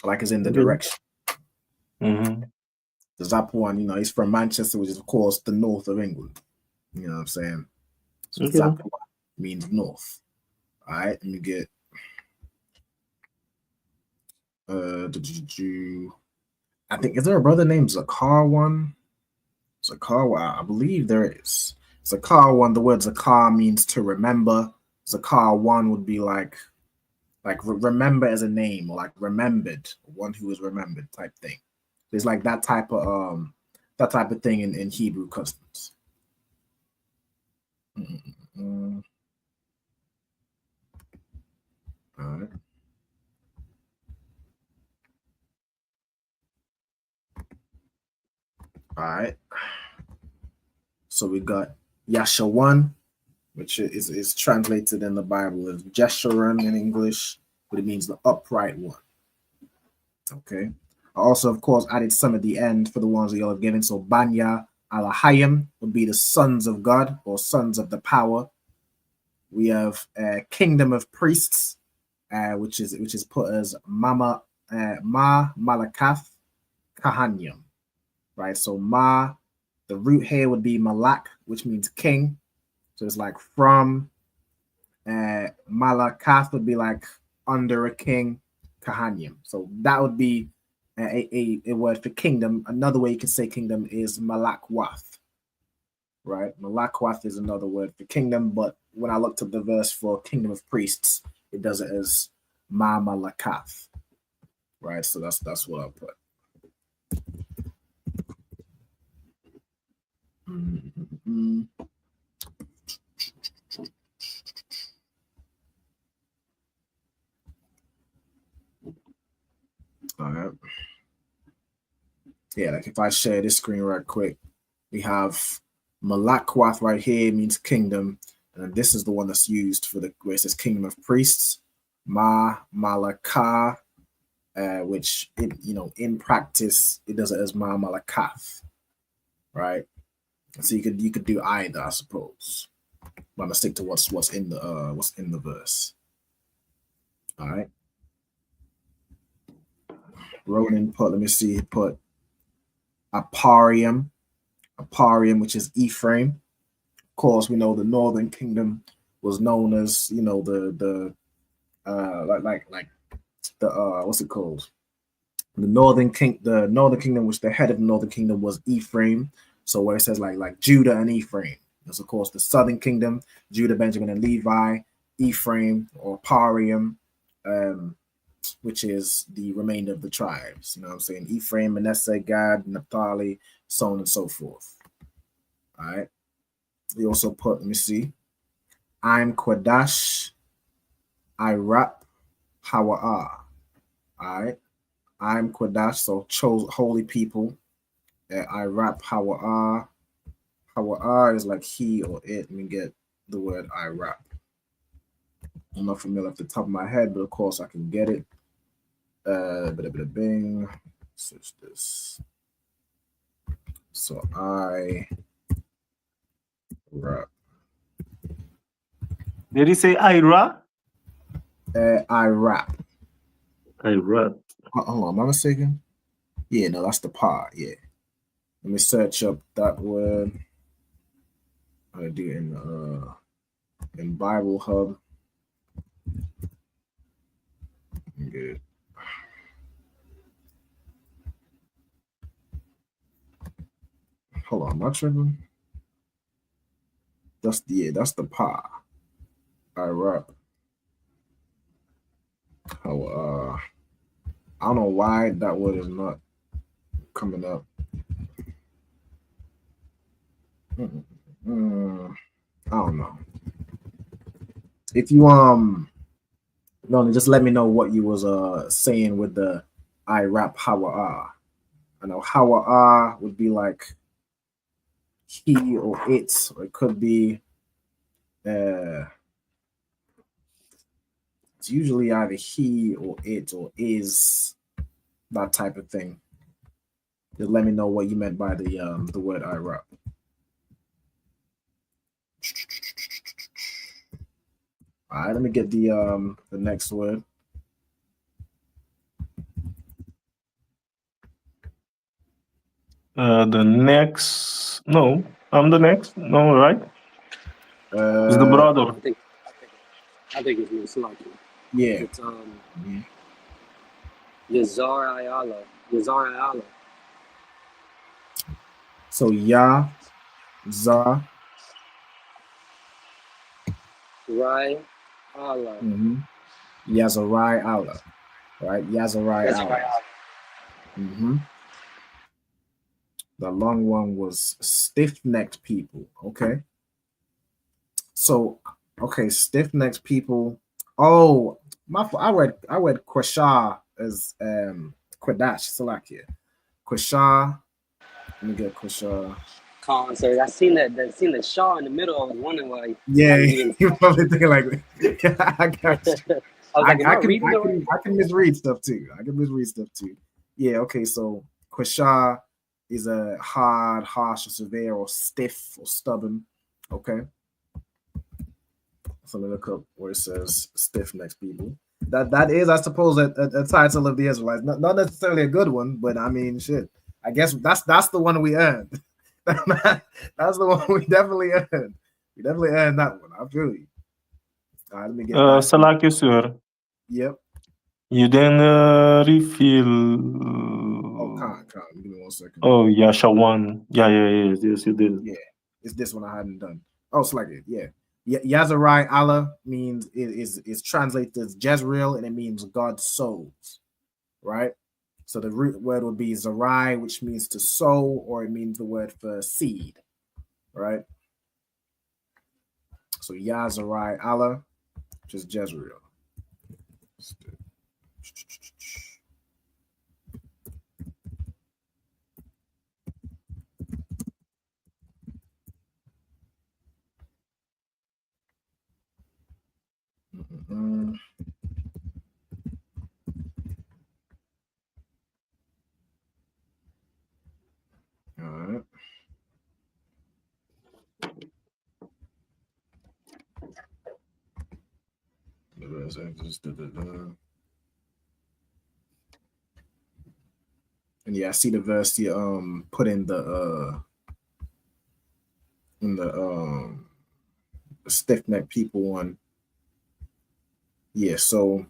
Like it's in the direction. The Zap one, he's from Manchester, which is of course the north of England. You know what I'm saying? So Zap one means north. All right, let me get I think, is there a brother named Zakar one? Zakar one, I believe there is. Zakar one, the word Zakar means to remember. Zakar one would be like like remember as a name, or like remembered, one who is remembered type thing. There's like that type of thing in Hebrew customs. All right. All right. So we got Yashawan, which is translated in the Bible as Jeshurun in English, but it means the upright one. Okay. I also, of course, added some at the end for the ones that y'all have given. So Banya Alahayim would be the sons of God or sons of the power. We have Kingdom of Priests, which is put as Ma Malakath Kahanyam. Right. So Ma, the root here would be Malak, which means king. So it's like from Malakath would be like under a king, Kahanyam. So that would be a word for kingdom. Another way you can say kingdom is Malakwath. Right? Malakwath is another word for kingdom, but when I looked up the verse for Kingdom of Priests, it does it as Ma Malakath. Right? So that's what I'll put. All right. Yeah, like if I share this screen right quick, we have Malakwath right here means kingdom, and this is the one that's used for the where it says Kingdom of Priests, Ma Malakah, which in practice it does it as Ma Malakath, right? So you could do either, I suppose. But I'm gonna stick to what's in the verse. All right. Ronan put, let me see, he put Aparium, which is Ephraim. Of course, we know the Northern Kingdom was known as, the what's it called? The Northern Kingdom, which the head of the Northern Kingdom was Ephraim. So where it says like Judah and Ephraim, there's of course the Southern Kingdom, Judah, Benjamin, and Levi, Ephraim or Parium, which is the remainder of the tribes. You know what I'm saying? Ephraim, Manasseh, Gad, Naphtali, so on and so forth. All right. We also put, let me see, I'm Qadash, IRAP, Hawa'ah. All right. I'm Qadash, so chose holy people. IRAP, Hawa'ah. Hawa'ah is like he or it. Let me get the word IRAP. I'm not familiar off the top of my head, but of course I can get it. Bing. Search this. So I rap. Did he say Ira? I rap. I rap. Hold on, am I mistaken? Yeah, no, that's the part. Yeah. Let me search up that word. I do it in Bible Hub. Good. Hold on, am I tripping? That's the part. I rap. I don't know why that word is not coming up. I don't know. If you just let me know what you was saying with the I rap Hawa'ah. I know Hawa'ah would be like he or it, or it could be it's usually either he or it or is, that type of thing. Just let me know what you meant by the word I rap. All right, let me get the next word. The next, no, I'm the next. No, right? It's the brother. I think it's most likely. Yeah. It's Yazar Ayala. So Ya, Za, Rai Allah. Yazarai Allah. Right? Yazarai Allah. Mm-hmm. The long one was stiff-necked people. Okay. So, okay, stiff-necked people. Oh, I read Quashah as Qadash, Salakia. Quashah. Let me get Quashah. Concert. I seen the Shaw in the middle. I was wondering why. Yeah, Didn't... you're probably thinking like, I got you. I was like, am I reading it right? I can misread stuff too. Yeah, okay, so Quashah is a hard, harsh, or severe, or stiff, or stubborn. Okay. So let me look up where it says stiff-necked people. That is, I suppose, a title of the Israelites. Not necessarily a good one, but I mean, shit. I guess that's the one we earned. That's the one we definitely earned. We definitely earned that one. I feel you. All right, let me get back. Salaki, sir. Yep. You didn't refill. Oh, can't. Give me 1 second. Oh, Yashawan. Yeah. Yes, you did. Yeah, it's this one I hadn't done. Oh, it's like it. Yeah. Yazarai Allah means is translated as Jezreel, and it means God sows, right? So the root word would be Zarai, which means to sow, or it means the word for seed, right? So Yazarai Allah, which is Jezreel. All right. And yeah, I see the verse you put in the stiff-necked people one. Yeah, so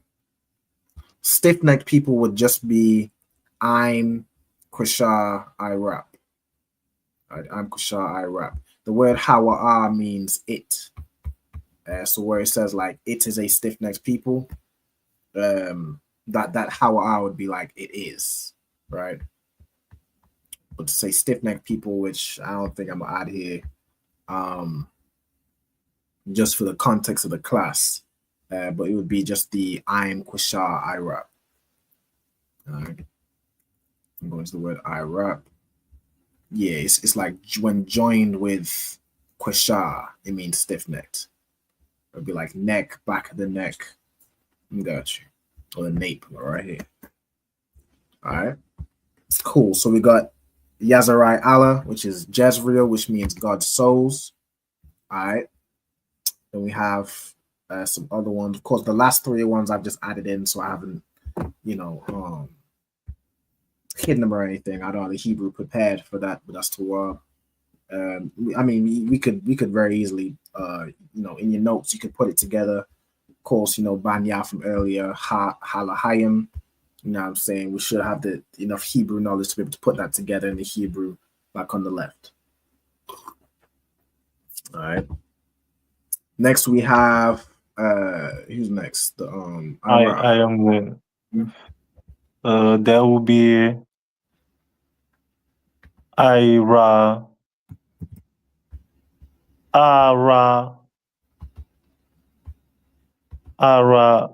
stiff-necked people would just be I'm Quashah, I rap. I'm Quashah, I rap. The word Hawa'ah means it. So where it says like it is a stiff-necked people, that Hawa'ah would be like it is, right? But to say stiff-necked people, which I don't think I'm gonna add here, just for the context of the class, but it would be just the I'm Quashah, I rap. All right. I'm going to the word I rap. Yeah, it's like when joined with Quashah, it means stiff-necked. It'd be like neck, back of the neck. Got you. Or the nape right here. All right. Cool. So we got Yazarai Allah, which is Jezreel, which means God sows. All right. Then we have some other ones. Of course, the last three ones I've just added in, so I haven't, hidden them or anything. I don't have the Hebrew prepared for that, but that's to I mean, we could very easily, in your notes, you could put it together. Of course, Banya from earlier, Halahayim. You know what I'm saying? We should have enough Hebrew knowledge to be able to put that together in the Hebrew, like on the left. All right. Next we have who's next? I am the. There will be Ira. Ya Allah.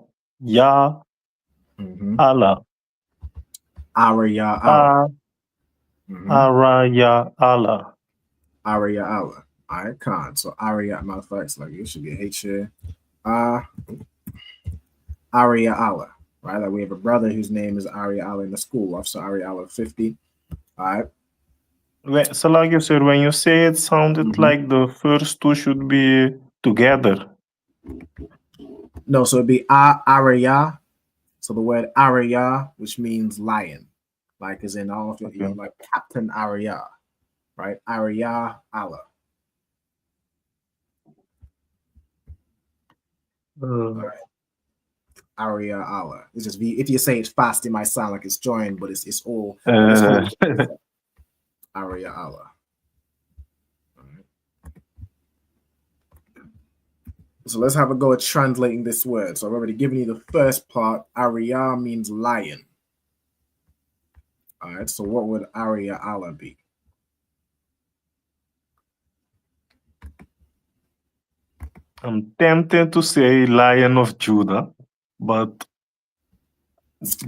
Arya Allah. Arya Allah. Arya Allah. All right, Khan. So Arya, matter of fact, like you should get H here. Arya Allah. Right? Like we have a brother whose name is Arya Allah in the school, Officer Arya Allah 50. All right. So like you said, when you say it sounded like the first two should be together. No, so it'd be Arya. So the word Arya, which means lion, like as in all of your, like Captain Arya, right? Arya Allah. All right. Arya Allah. It's just if you say it fast, it might sound like it's joined, but it's all. Arya Allah. So let's have a go at translating this word. So I've already given you the first part. Arya means lion. All right, so what would Arya Allah be? I'm tempted to say Lion of Judah, but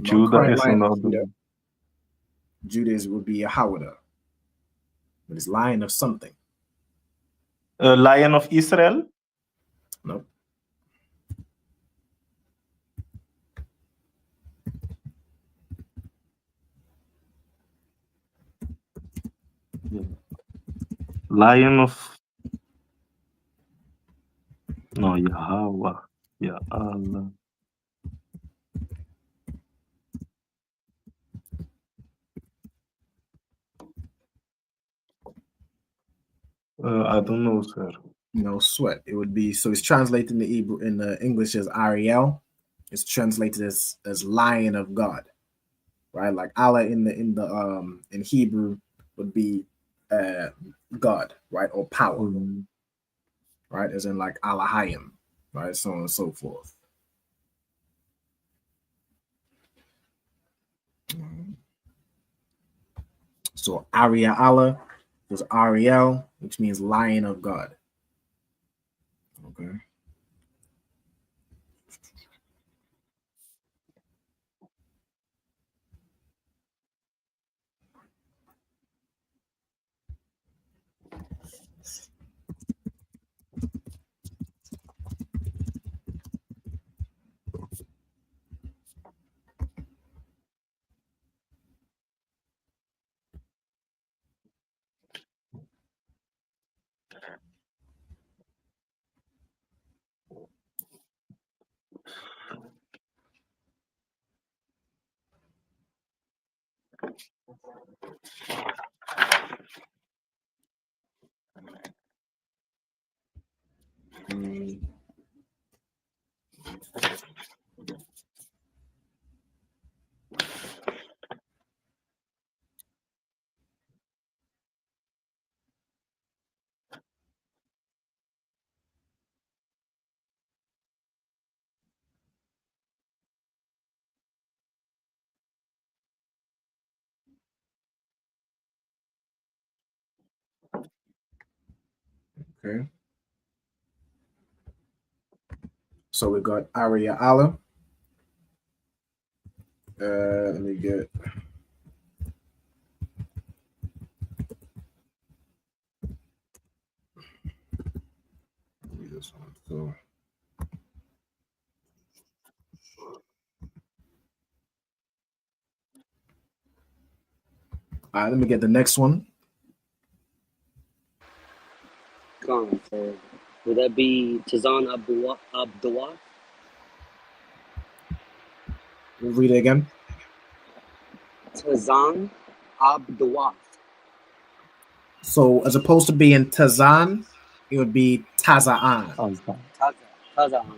Judah is not the... Judah would be a Hawada, but it's lion of something. Lion of Israel? No. Lion of... No, Yahweh. Ya Allah. I don't know, sir. No sweat. It would be, so it's translated in the Hebrew, in the English as Ariel. It's translated as lion of God, right? Like Allah in Hebrew would be God, right? Or power, right? As in like Allahayim, right? So on and so forth. So Arya Allah was Ariel, which means lion of God. Okay. Okay. So we got Arya Allah. Let me get. This one. So. All right, let me get the next one. Gone. So would that be Tazan Abdullah? We'll read it again. Tazan Abdullah. So as opposed to being Tazan, it would be Taza'an. Taza'an.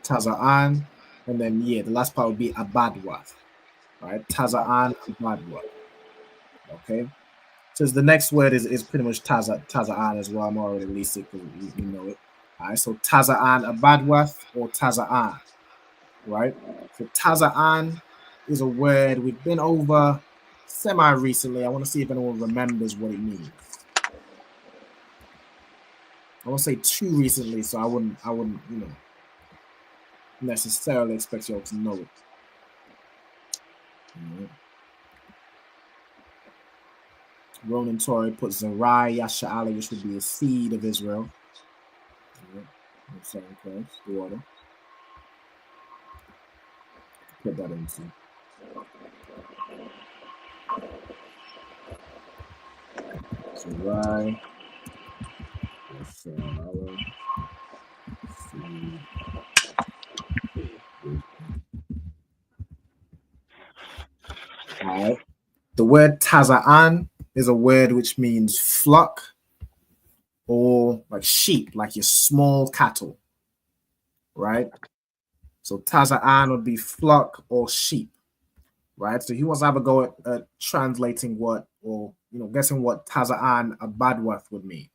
Taza'an. And then, yeah, the last part would be Abadwath. Right? Taza'an, Abadwath. Okay. So the next word is pretty much Taza'an as well. I'm already released it because you know it. All right. So Taza'an Abadwath or Taza'an. Right? So Taza'an is a word we've been over semi-recently. I want to see if anyone remembers what it means. I won't say too recently, so I wouldn't, necessarily expect y'all to know it. Right. Ronan Torrey put Zerai Yasha'ala, which would be a seed of Israel. Second class, the order. Put that in too. Zerai Yasha'ala, seed. All right. The word Taza'an is a word which means flock or like sheep, like your small cattle, right? So Taza'an would be flock or sheep, right? So he wants to have a go at translating what, or guessing what Taza'an Abadwath would mean.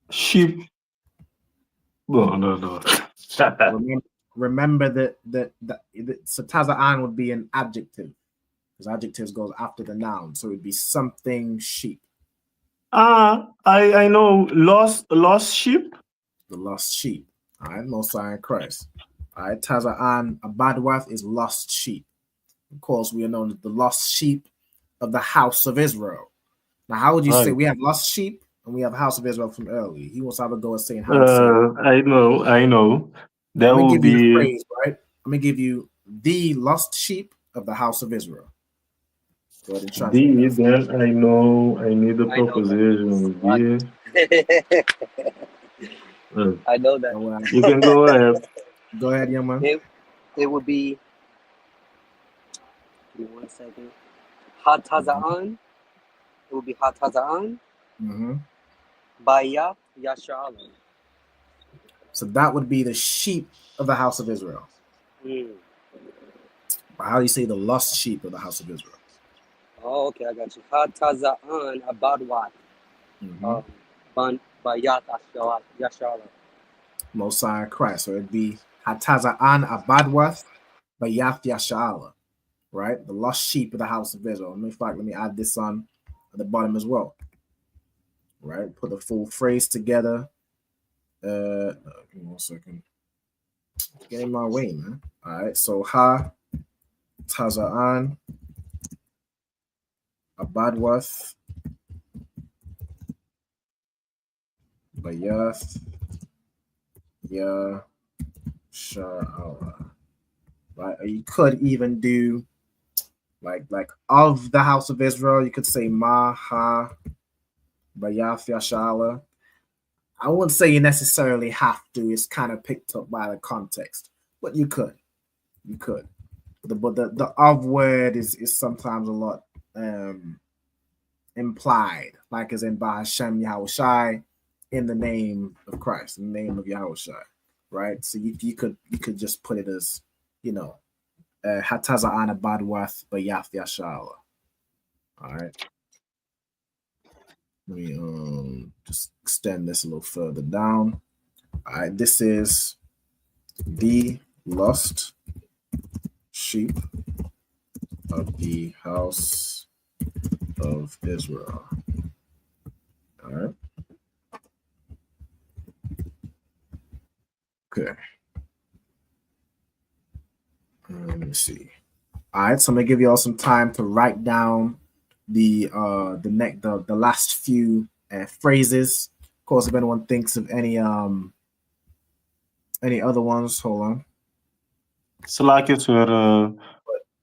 Sheep. No. Remember that so Taza'an would be an adjective, because adjectives goes after the noun, so it'd be something sheep. I know lost sheep. The lost sheep. All right, Mosiah in Christ. All right, Taza'an Abadwath is lost sheep. Of course, we are known as the lost sheep of the house of Israel. Now, how would you say we have lost sheep and we have house of Israel from early? He wants to have a go at saying how to say it. I know. That will give you be the phrase, right? I'm gonna give you the lost sheep of the house of Israel. Go ahead and translate that. Then I know I need the proposition. I know that. You can go ahead. Go ahead, young man. It would be. Give me 1 second. Hataza'an. It would be Hataza'an. Baya Yashala. So that would be the sheep of the house of Israel. How do you say the lost sheep of the house of Israel? Oh, okay, I got you. Hataza'an Abadwat. Bayat Yashala. Mosiah Christ. So it'd be Hataza'an Abadwath Bayat Yashala. Right? The lost sheep of the house of Israel. Let me add this on at the bottom as well. Right? Put the full phrase together. Give me 1 second. Get in my way, man. All right. So Taza'an Abadwath Bayath Yasha'ala. Right? Or you could even do like of the house of Israel. You could say Bayath Yasha'ala. I wouldn't say you necessarily have to. It's kind of picked up by the context, but you could. But the of word is sometimes a lot implied, like as in by Hashem Yahushai, in the name of Christ, in the name of Yahushai, right? So you could just put it as, Hataza'an Abadwath Bayath Yashala. All right. Let me just extend this a little further down. All right, this is the lost sheep of the house of Israel. All right. Okay. Let me see. All right, so I'm gonna give you all some time to write down the last few phrases. Of course, if anyone thinks of any other ones, hold on. Slaak het weer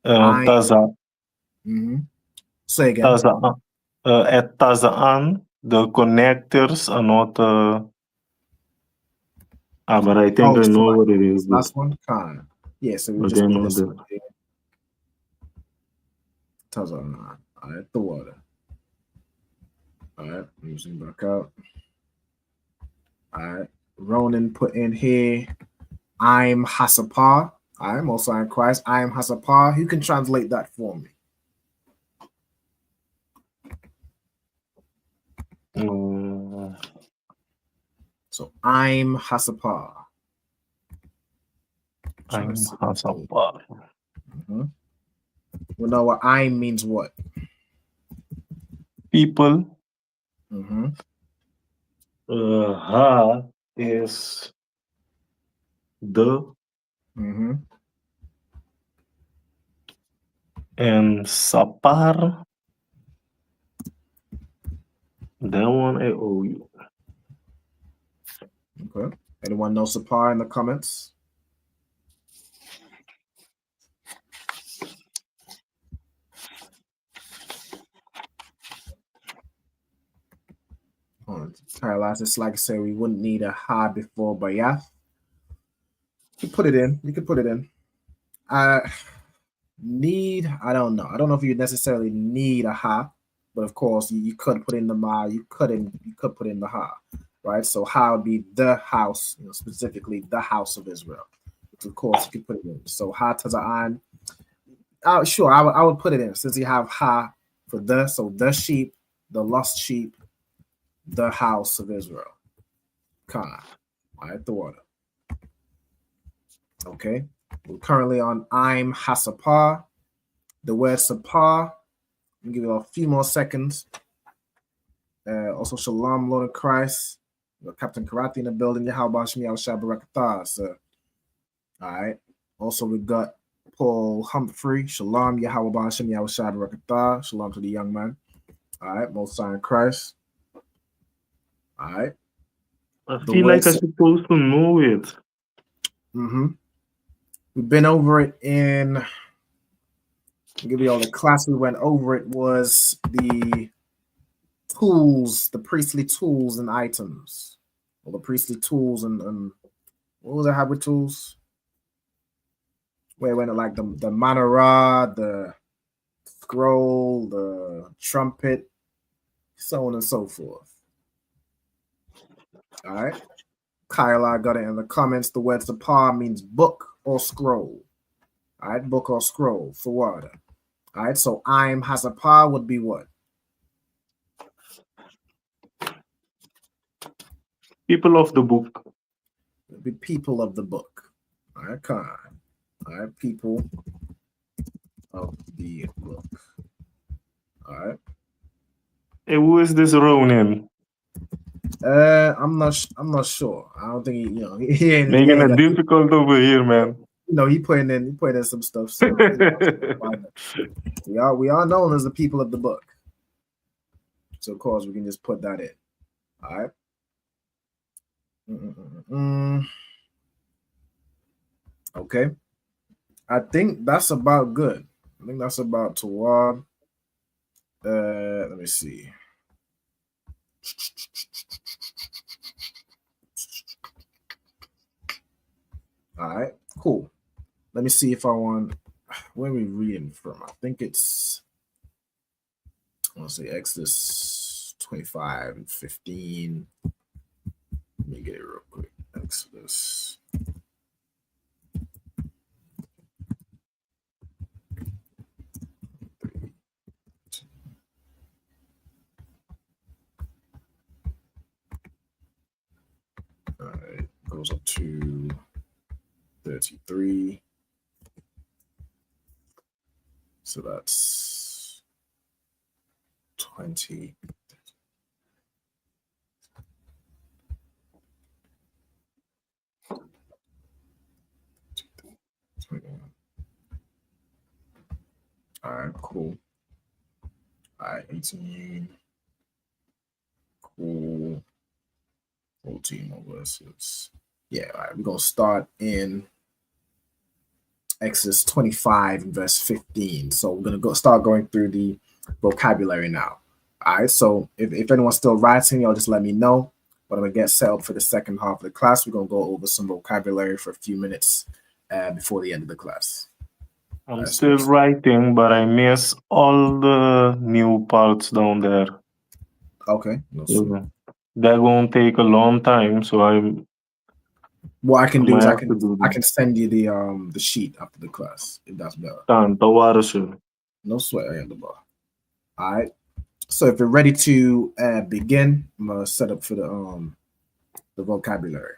Taza. Say again. At Taza'an, the connectors are not. But I think I know what it is. Last one, Khan. Yeah, so we just need this one. Taza'an. All right, the water. All right, let me zoom back out. All right, Ronan put in here, I'm Hasapah. I'm also in Christ. I am Hasapah. Who can translate that for me? So I'm Hasapah. I'm Hasapah. We know what I means what? People. Ha is the. And Sapar. That one I owe you. Okay. Anyone know Sapar in the comments? Paralyzed. It's like I say, we wouldn't need a ha before Bayath. You put it in. You can put it in. Need, I don't know. I don't know if you necessarily need a ha, but of course you could put in the ma. You could put in the ha, right? So ha would be the house, specifically the house of Israel. Which of course you could put it in. So ha taza'an. Sure, I would put it in since you have ha for the. So the sheep, the lost sheep, the house of Israel. Khan. All right, the water. Okay. We're currently on I'm Hasapah. The word Sapah. I'll give you a few more seconds. Also, Shalom, Lord of Christ. We got Captain Karate in the building. Yahweh Shmi Al Shabarakatah, sir. All right. Also, we got Paul Humphrey. Shalom, Yahweh Shmi Al Shabarakatah. Shalom to the young man. All right. Most High in Christ. All right. I feel like I'm supposed to know it. Mm-hmm. We've been over it in. I'll give you all the class we went over. It was the tools, the priestly tools and items, or the priestly tools and what was the hybrid tools? Where it went like the menorah, the scroll, the trumpet, so on and so forth. All right. Kyla got it in the comments. The word sapah means book or scroll. All right, book or scroll for water. All right, so I'm Hasapah would be what? People of the book. Would be people of the book. All right, Khan. All right, people of the book. All right. Hey, who is this Ronin? I'm not sure. I don't think he ain't making it difficult over here, man. He putting in some stuff. So we are known as the people of the book. So of course we can just put that in. All right. Okay. I think that's about good. I think that's about Tawad. Let me see. All right, cool. Let me see if I want. Where are we reading from? I think it's. I want to say Exodus 25 and 15. Let me get it real quick. Exodus. All right, goes up to 33. So that's 20. All right, cool. All right, 18. Cool. 14 more verses. Yeah, all right. We're going to start in Exodus 25 and verse 15. So we're going to start going through the vocabulary now. All right, so if anyone's still writing, y'all just let me know. But I'm going to get set up for the second half of the class. We're going to go over some vocabulary for a few minutes before the end of the class. I'm still writing, but I miss all the new parts down there. Okay. That won't take a long time, so what I can do is I can send you the sheet after the class if that's better. No sweat at the bar. All right. So if you're ready to begin, I'm gonna set up for the vocabulary.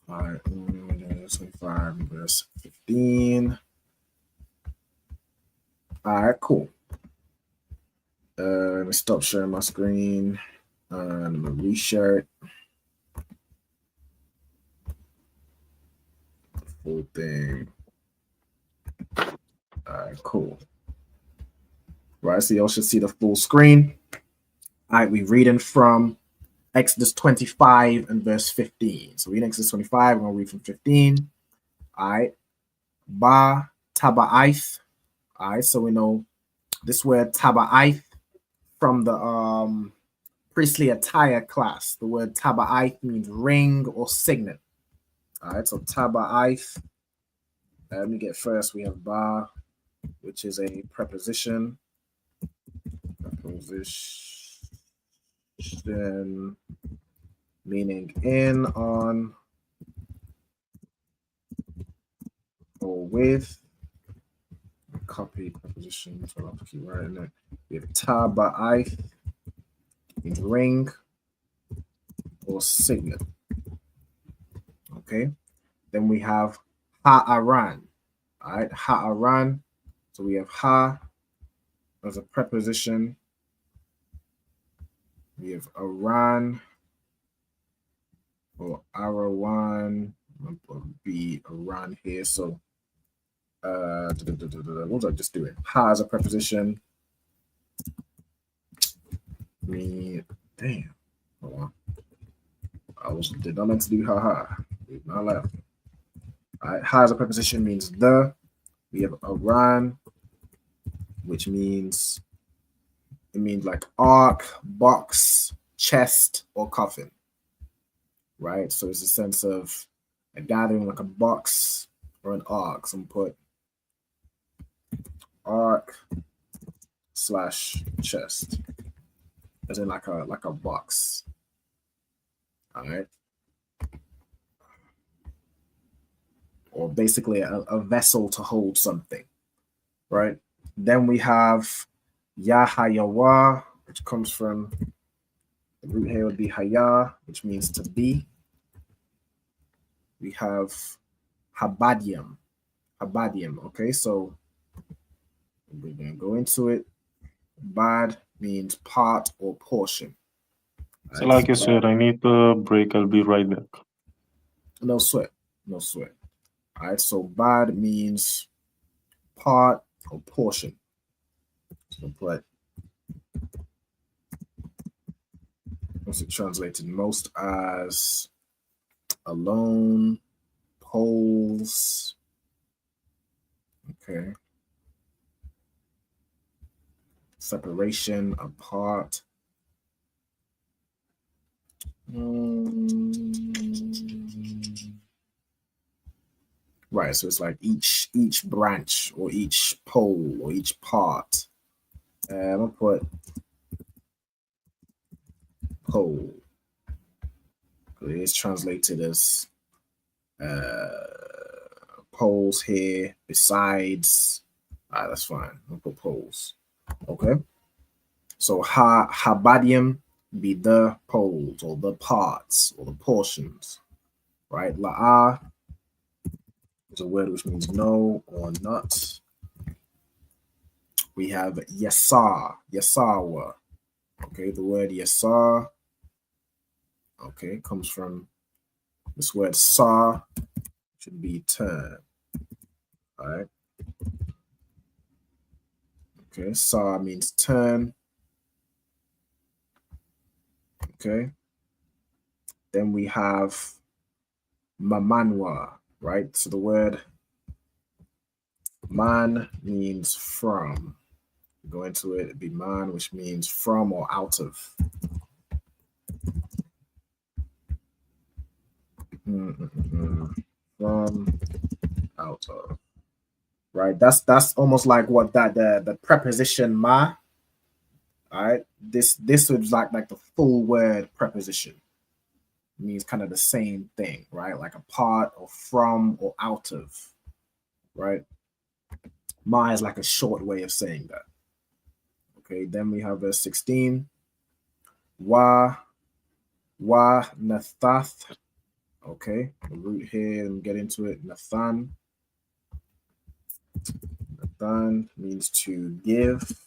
All right. 25 verse 15. All right. Cool. Let me stop sharing my screen. I'm gonna reshare it. Full thing. All right, cool. Right, so y'all should see the full screen. All right, we're reading from Exodus 25 and verse 15. So reading Exodus 25, we're gonna read from 15. All right. Ba taba'ith. All right, so we know this word taba'ith from the priestly attire class. The word taba'ith means ring or signet. All right, so taba'ith. Let me get first. We have ba, which is a preposition. Preposition meaning in, on, or with. Copy preposition. So I'll have to keep writing it. We have taba'ith means ring or signet. Okay. Then we have ha'aran. All right, ha'aran. So we have ha as a preposition. We have aran or arawan. Be around here. So what was I just doing? Ha as a preposition. Damn. Hold on. Did not meant to do ha. Did not laugh. All right, ha as a preposition means the. We have aran, which means like ark, box, chest, or coffin. Right? So it's a sense of a gathering like a box or an ark. Some put ark / chest. As in like a box. All right. Or basically a vessel to hold something. Right? Then we have Yahayawa, which comes from the root here would be Haya, which means to be. We have Habadium. Okay, so we're gonna go into it. Bad means part or portion. So like you said, I need a break. I'll be right back. No sweat. All right, so bad means part or portion. So put what's it translated most as? Alone, poles. Okay. Separation, apart. Right, so it's like each branch or each pole or each part. I'm gonna put pole. It is translated as poles here, besides. All right, that's fine. I'll put poles. Okay. So habadium be the poles or the parts or the portions. Right? La'ah is a word which means no or not. We have yasawa. Okay, the word yasar. Okay, comes from this word sa, should be turn. All right. Okay, sa means turn. Okay. Then we have mamanwa, right? So the word man means from. Go into it, it'd be man, which means from or out of. From, out of. Right, that's almost like what the preposition ma. All right, this was like the full word preposition. It means kind of the same thing, right? Like a part or from or out of. Right, ma is like a short way of saying that. Okay, then we have verse 16. Wa nathath. Okay, the root here and get into it. Nathan. Nathan means to give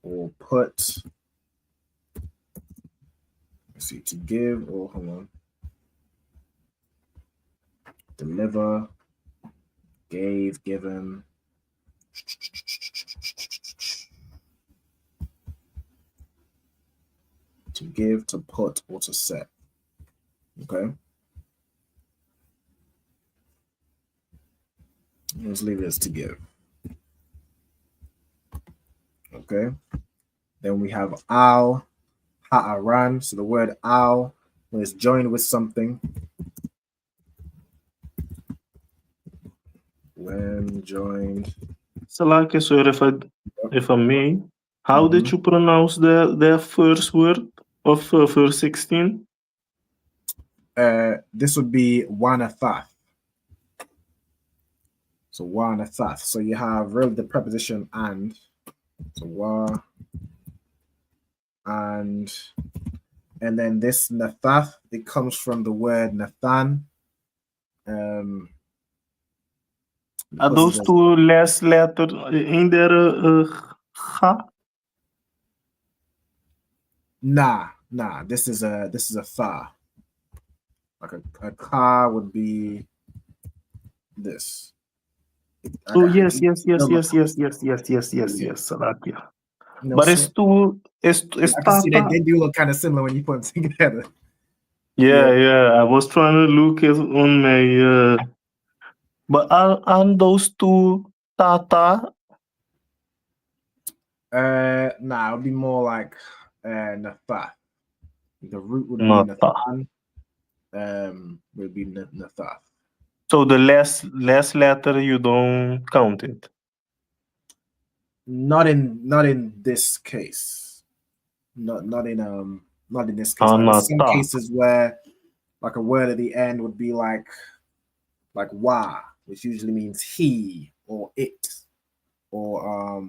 or put. Let's see, to give or hold on. Deliver, gave, given. To give, to put, or to set. Okay. Let's leave it as to give. Okay. Then we have al, ha'aran. So the word al, when it's joined with something. When joined. So like sir, if I may, how did you pronounce the first word of verse 16? This would be wanathath. So wanathath. So you have really the preposition and. So wa and And then this Nathath, it comes from the word Nathan. Are those two last letters in there? Nah. This is a tha. Like a ka would be this. Oh yes. Salakia. No, But it's two. It's I can see Tata. they do look kind of similar when you put them together. Yeah. I was trying to look it on my. But are those two Tata? Nah, it would be more like Natha. The root would be Nathan. Would be Natha. So the last letter you don't count it. Not in this case. Not in this case. Like there's some cases where like a word at the end would be like wa, which usually means he or it, or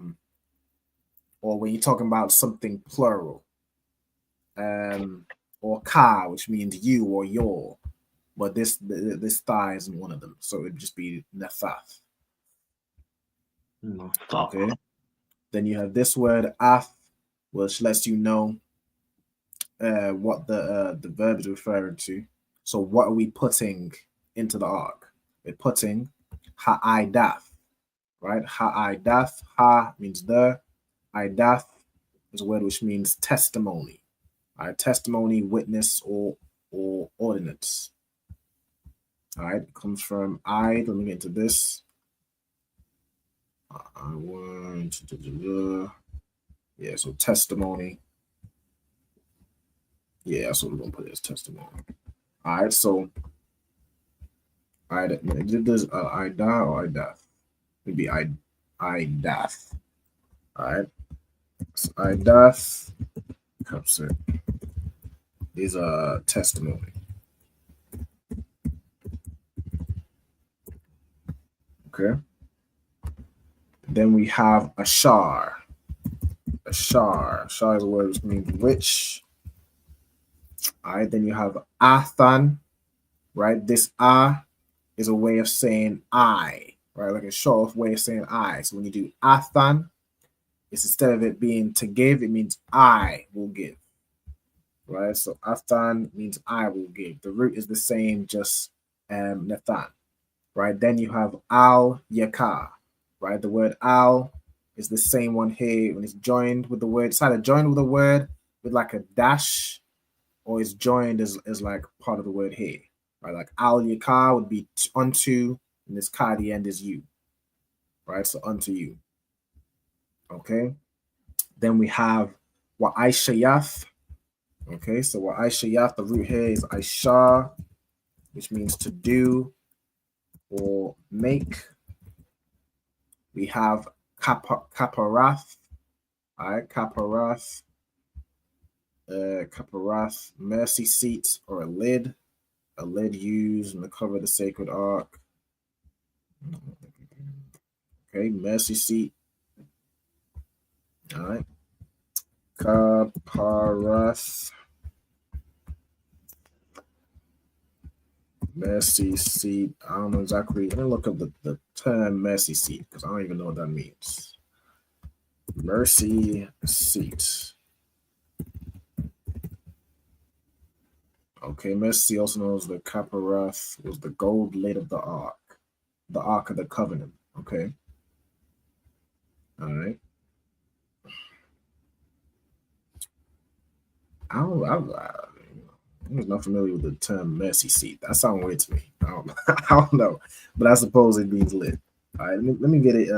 when you're talking about something plural, or ka, which means you or your. But this tha isn't one of them, so it'd just be nathaf. Okay. Then you have this word af, which lets you know what the verb is referring to. So what are we putting into the ark? We're putting ha'idaf, right? Ha'idaf. Ha means the. Idaf is a word which means testimony. All right, testimony, witness, or ordinance. All right, it comes from I. Let me get into this. Yeah, so testimony. Yeah, that's what we're gonna put as testimony. All right, so this Ida or Idaf? Maybe Idaf. All right, so Idaf comes in. These are testimony. Okay. Then we have ashar. Ashar is a word which means which. All right. Then you have athan. Right. This is a way of saying I. Right. Like a short way of saying I. So when you do athan, it's instead of it being to give, it means I will give. Right. So athan means I will give. The root is the same, just nathan. Right. Then you have al yakar. Right. The word al is the same one here when it's joined with the word. It's either joined with a word with like a dash, or it's joined as like part of the word here. Right. Like al yakar would be unto, and this ka at the end is you. Right. So unto you. Okay. Then we have wa aishayaf. Okay. So wa aishayaf, the root here is aisha, which means to do or make. We have kaparath. All right, kaparath. Kaparath, mercy seat or a lid used in the cover of the sacred ark. Okay, mercy seat. All right, kaparath. Mercy seat. I don't know exactly. Let me look up the term mercy seat because I don't even know what that means. Mercy seat. Okay, mercy also known as the kaparath, was the gold lid of the ark of the covenant. Okay. All right. I'm not familiar with the term mercy seat. That sounds weird to me. I don't know, but I suppose it means lit. All right, let me get it.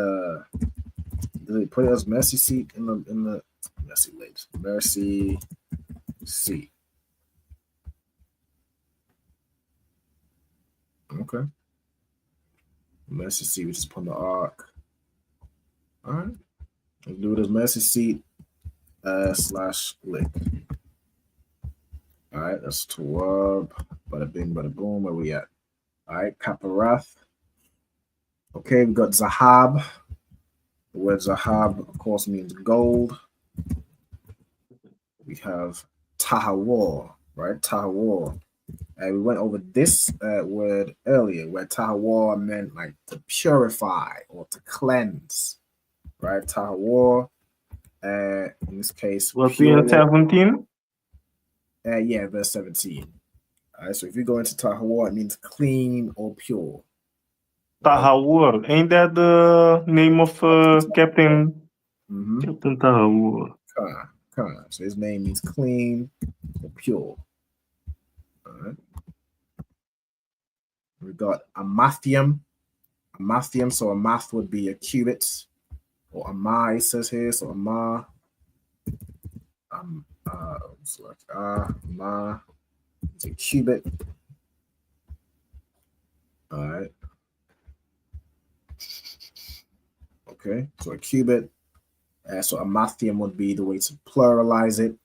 Did they put it as mercy seat in the mercy lid? Mercy seat. Okay. Mercy seat, which is upon the ark. All right. Let's do it as mercy seat / lick. All right, that's Tawab. Bada bing, bada boom. Where we at? All right, Kaparath. Okay, we got Zahab. The word Zahab, of course, means gold. We have tahawor, right? Tahawor. We went over this word earlier, where tahawor meant like to purify or to cleanse, right? Tahawor, in this case, What's the 17? Yeah, verse 17. All right, so if you go into tahawor, it means clean or pure. Tahawur. Ain't that the name of Captain? Captain Tahawur. Khan. So his name means clean or pure. All right. We got amathium. Amathium, so amath would be a cubit, or amah, it says here. So amah, amah is a cubit. All right. Okay, so a cubit. So amathium would be the way to pluralize it.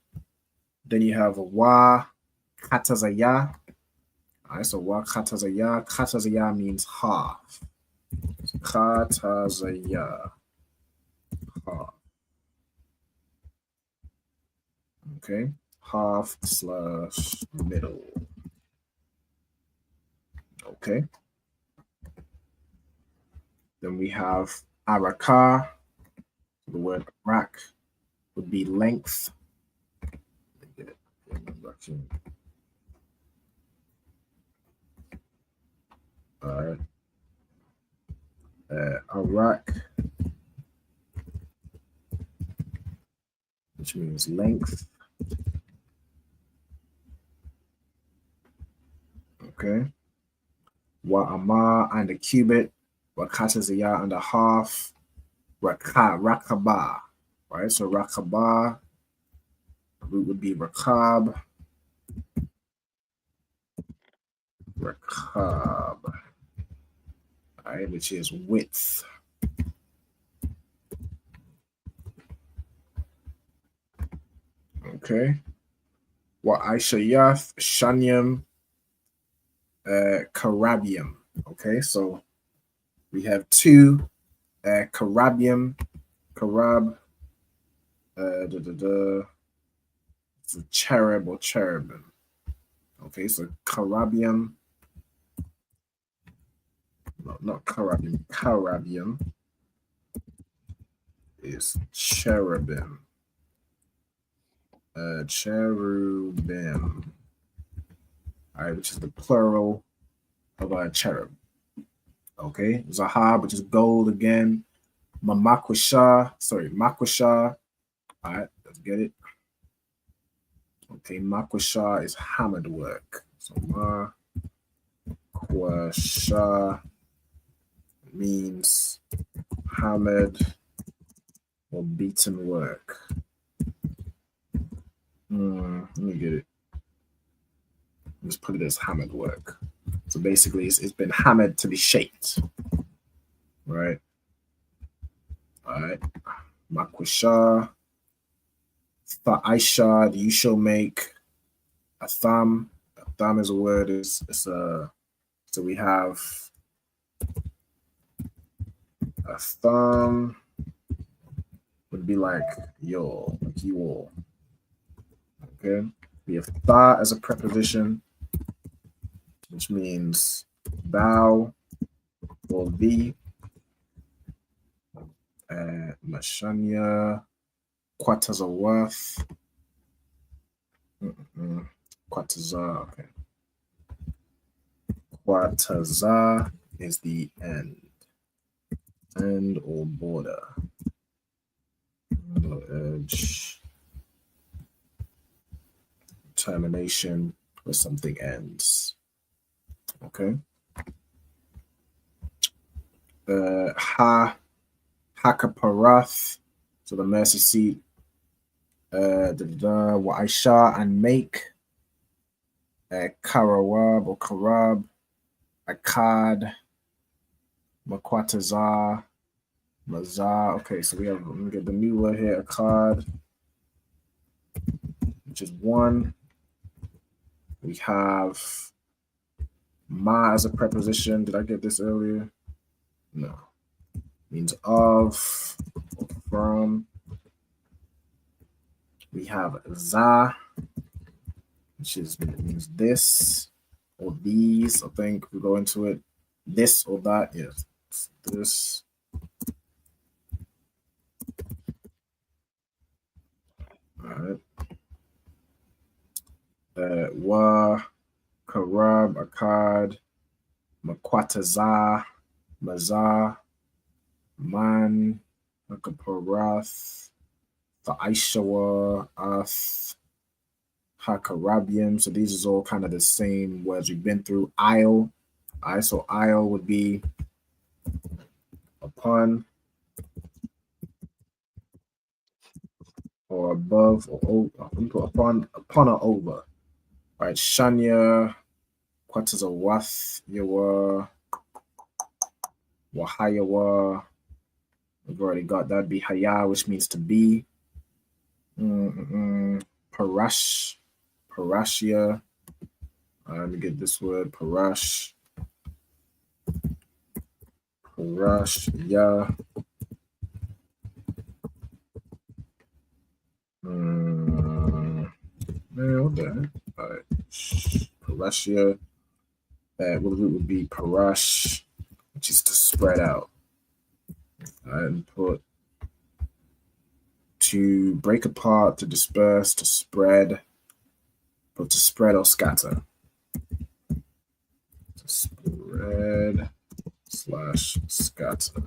Then you have wa katazaya. All right, so wa katazaya. Katazaya means half. Katazaya. Half. Okay, half / middle. Okay. Then we have araka. The word arak would be length. All right. Arak, which means length. Okay. Wa'ama and a cubit. Wakatazaya and a half. Rakaba. Right? So rakaba, the root would be rakab. Rakab. All right, which is width. Okay. Wa'aishayath, shanyam, karabium. Okay, so we have two karabium, karab, it's a cherub or cherubim. Okay, so karabium, no, not karabium, karabium is cherubim. Cherubim. All right, which is the plural of a cherub. Okay, Zahab, which is gold again. Makwasha. All right, let's get it. Okay, makwasha is hammered work. So makwasha means hammered or beaten work. Let me get it. Let's put it as hammered work. So basically, it's been hammered to be shaped, right? All right. Makwasha. Fa'aisha, you shall make a thumb. A thumb is a word. So we have a thumb would be like your, like you all. Okay. We have tha as a preposition, which means thou or thee. Mashanya, Quatazaworth. Quataza, okay. Quataza is the end or border. Edge. Termination where something ends. Okay. Hakaparath, so the mercy seat. Wa'aisha and make. Karawab or Karab. Akkad. Makwatazar. Mazar. Okay, so we have, let me get the new word here, Akkad, which is one. We have ma as a preposition. Did I get this earlier? No. Means of or from. We have za, which means this or these. I think we go into it. This or that. Yes, this. All right. Wa, Karab, Akkad, Makwataza, Mazar, Man, Hakaparath, the Aishawa, Ath, Hakarabium. So these is all kind of the same words we've been through. Isle. All right, so isle would be upon or above or over, upon or over. All right, Shanya, Quataza Wath, Yawa, Wahayawa. We've already got that. Be Haya, which means to be. Parash, Parashia. Let me get this word. Parash. Parashya. What the heck? All right. Parashya. What the root would be parash, which is to spread out. And put to break apart, to disperse, to spread, but to spread or scatter. To spread / scatter.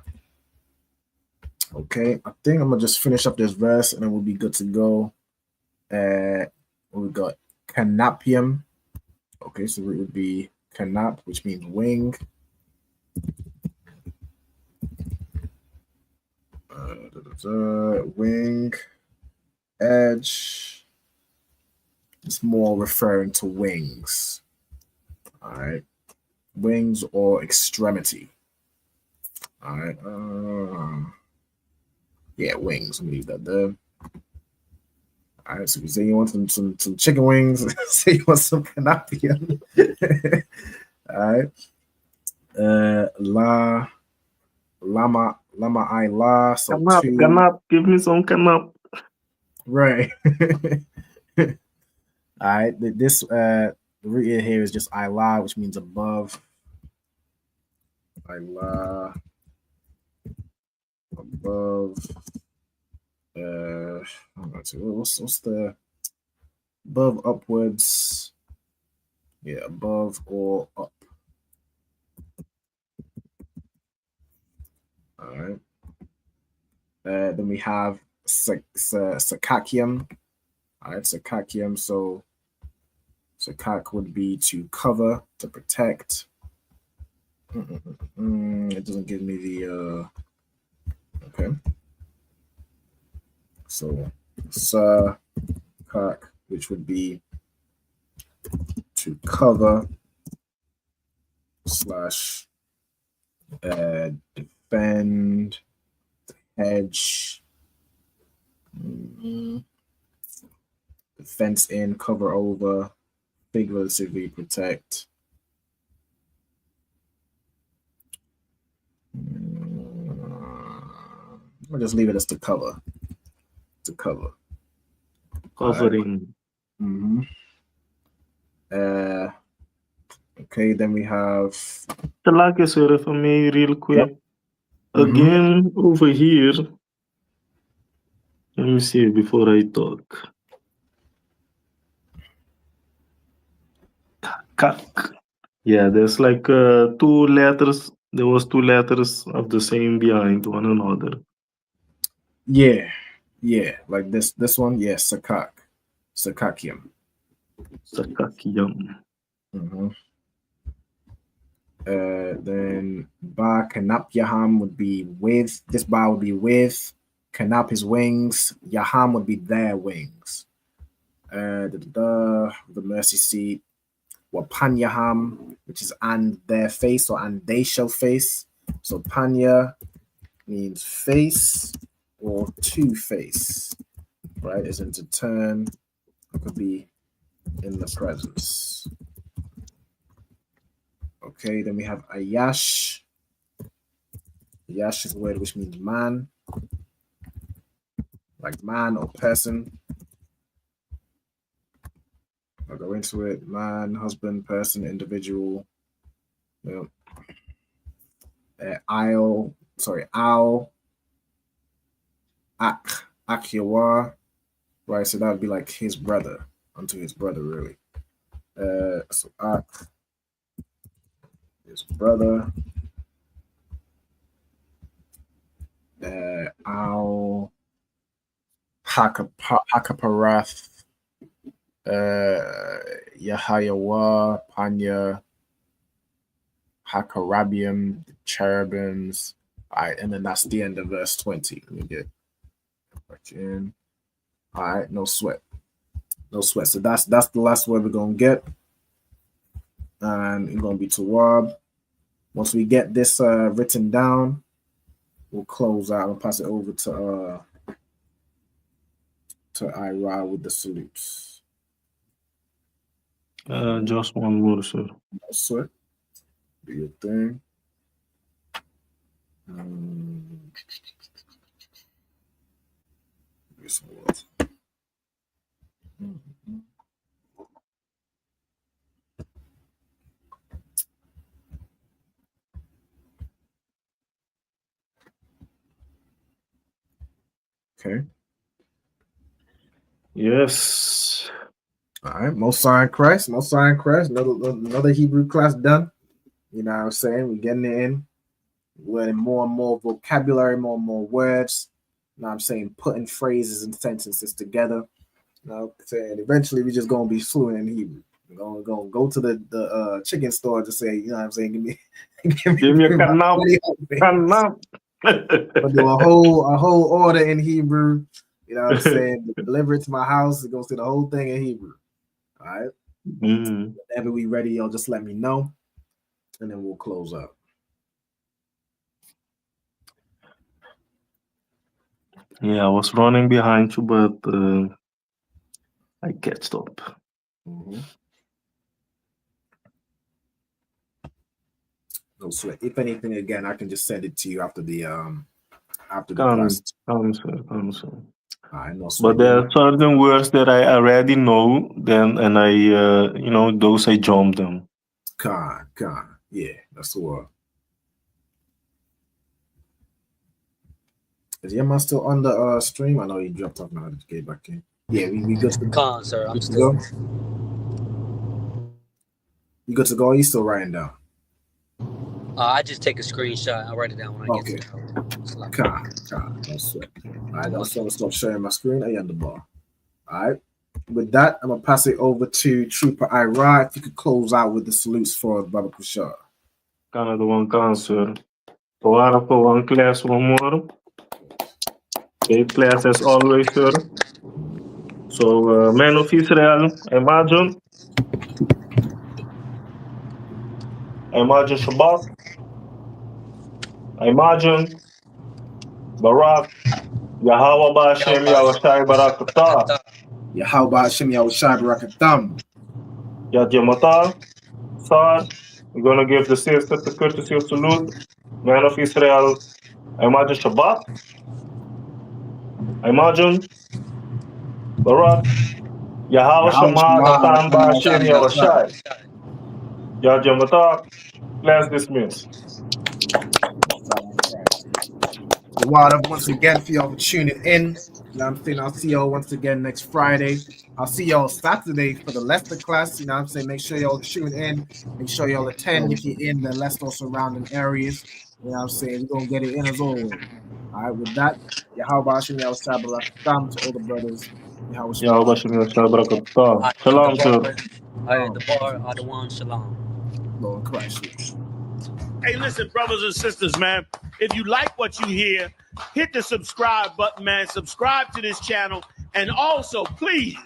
Okay, I think I'm gonna just finish up this verse and then we'll be good to go. We got canapium. Okay, so it would be canap, which means wing. Wing, edge. It's more referring to wings. All right, wings or extremity. All right, yeah, wings. Let me leave that there. All right, so you say you want some chicken wings. Say you want some canapia. All right, Lama I la, so Canap, give me some canap. Right. All right. This the root here is just I la, which means above. I la, above. What's the above, upwards? Yeah, above or up. All right. Then we have sakakium. All right, sakakium. So sakak would be to cover, to protect. It doesn't give me the okay. So sakak, which would be to cover / defend, hedge, fence in, cover over, figuratively protect. I'll just leave it as to cover. To cover. Covering. Okay, then we have. Like sorry for me, real quick. Again, over here. Let me see before I talk. Kak. Yeah, there's like 2 letters. There was 2 letters of the same behind one another. Yeah, like this one. Yeah, sakak, sakakium. Sakakium. Then ba kanap yaham would be with. This ba would be with. Kanap is wings. Yaham would be their wings. The mercy seat. Wapanyaham, which is and their face or and they shall face. So panya means face or to face, right? As in to turn. It could be in the presence. Okay, then we have ayash. Ayash is a word which means man, like man or person. I'll go into it. Man, husband, person, individual. Yep. Al, Akiwa. Right, so that would be like his brother, unto his brother, really. So Ak, his brother. Al Hakaparath, Yahayawa, Panya, Hakarabium, the cherubims. All right, and then that's the end of verse 20. Let me get back in. All right, no sweat. No sweat. So that's the last word we're gonna get. And it's gonna be Tawab. Once we get this written down, we'll close out and pass it over to Ira with the salutes. Just one more, sir. No sweat. Do your thing. Get some words. Okay. Yes. All right. Most High in Christ. Another Hebrew class done. You know what I'm saying? We're getting it in. We're learning more and more vocabulary, more and more words. You know what I'm saying? Putting phrases and sentences together. You know what I'm saying? Eventually, we're just going to be fluent in Hebrew. We're going to go to the chicken store to say, you know what I'm saying? Give me a kanam. We'll do a whole order in Hebrew. You know what I'm saying? Deliver it to my house. It goes through the whole thing in Hebrew. All right. Whenever we ready, y'all just let me know, and then we'll close up. Yeah, I was running behind you, but I catched up. No sweat. If anything, again, I can just send it to you after the class. Come, sir. I know. But there are certain words that I already know, and I, those I jumped them. Con. Yeah, that's the word. Is your man still on the stream? I know you dropped off now. Just get back in. Yeah, we good to go. Con, sir. I'm still. You good to go? Or you still writing down? I just take a screenshot. I'll write it down when I get to the Con. No sweat. All right, I'm going to stop sharing my screen. I am the bar. All right. With that, I'm going to pass it over to Trooper Ira. If you could close out with the salutes for Baba Kushar. Canada one cancer. For one class, one more. Great class as always, sir. So, man of Israel, imagine Shabbat. Imagine Barak, Yahweh Ba'Shem Yahushai Barakatah. Yahweh Ba'Shem Yahushai Barakatam. Yad Yamatar, Sar. We're going to give the sister the courtesy of salute. Man of Israel, imagine Shabbat. Imagine Barak, Yahweh Shema Katan Ba'Shem Yahushai. Yad Yamatar, class dismissed. The water once again for y'all for tuning in. You know what I'm saying? I'll see y'all once again next Friday. I'll see y'all Saturday for the Leicester class. You know what I'm saying? Make sure y'all tune in. Make sure y'all attend if you're in the Leicester surrounding areas. You know what I'm saying? We're going to get it in as always. All right, with that, Yahweh Hashem Yahushai Barakatam to all the brothers. Yahweh Hashem Yahushai Barakatam. Shalom, sir. I am the bar, Adawan Shalom. Lord Christ. Hey, listen, brothers and sisters, man. If you like what you hear, hit the subscribe button, man. Subscribe to this channel. And also, please,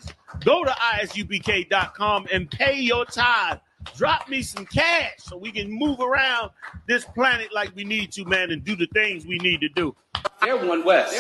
go to ISUPK.com and pay your tithe. Drop me some cash so we can move around this planet like we need to, man, and do the things we need to do. They're one West.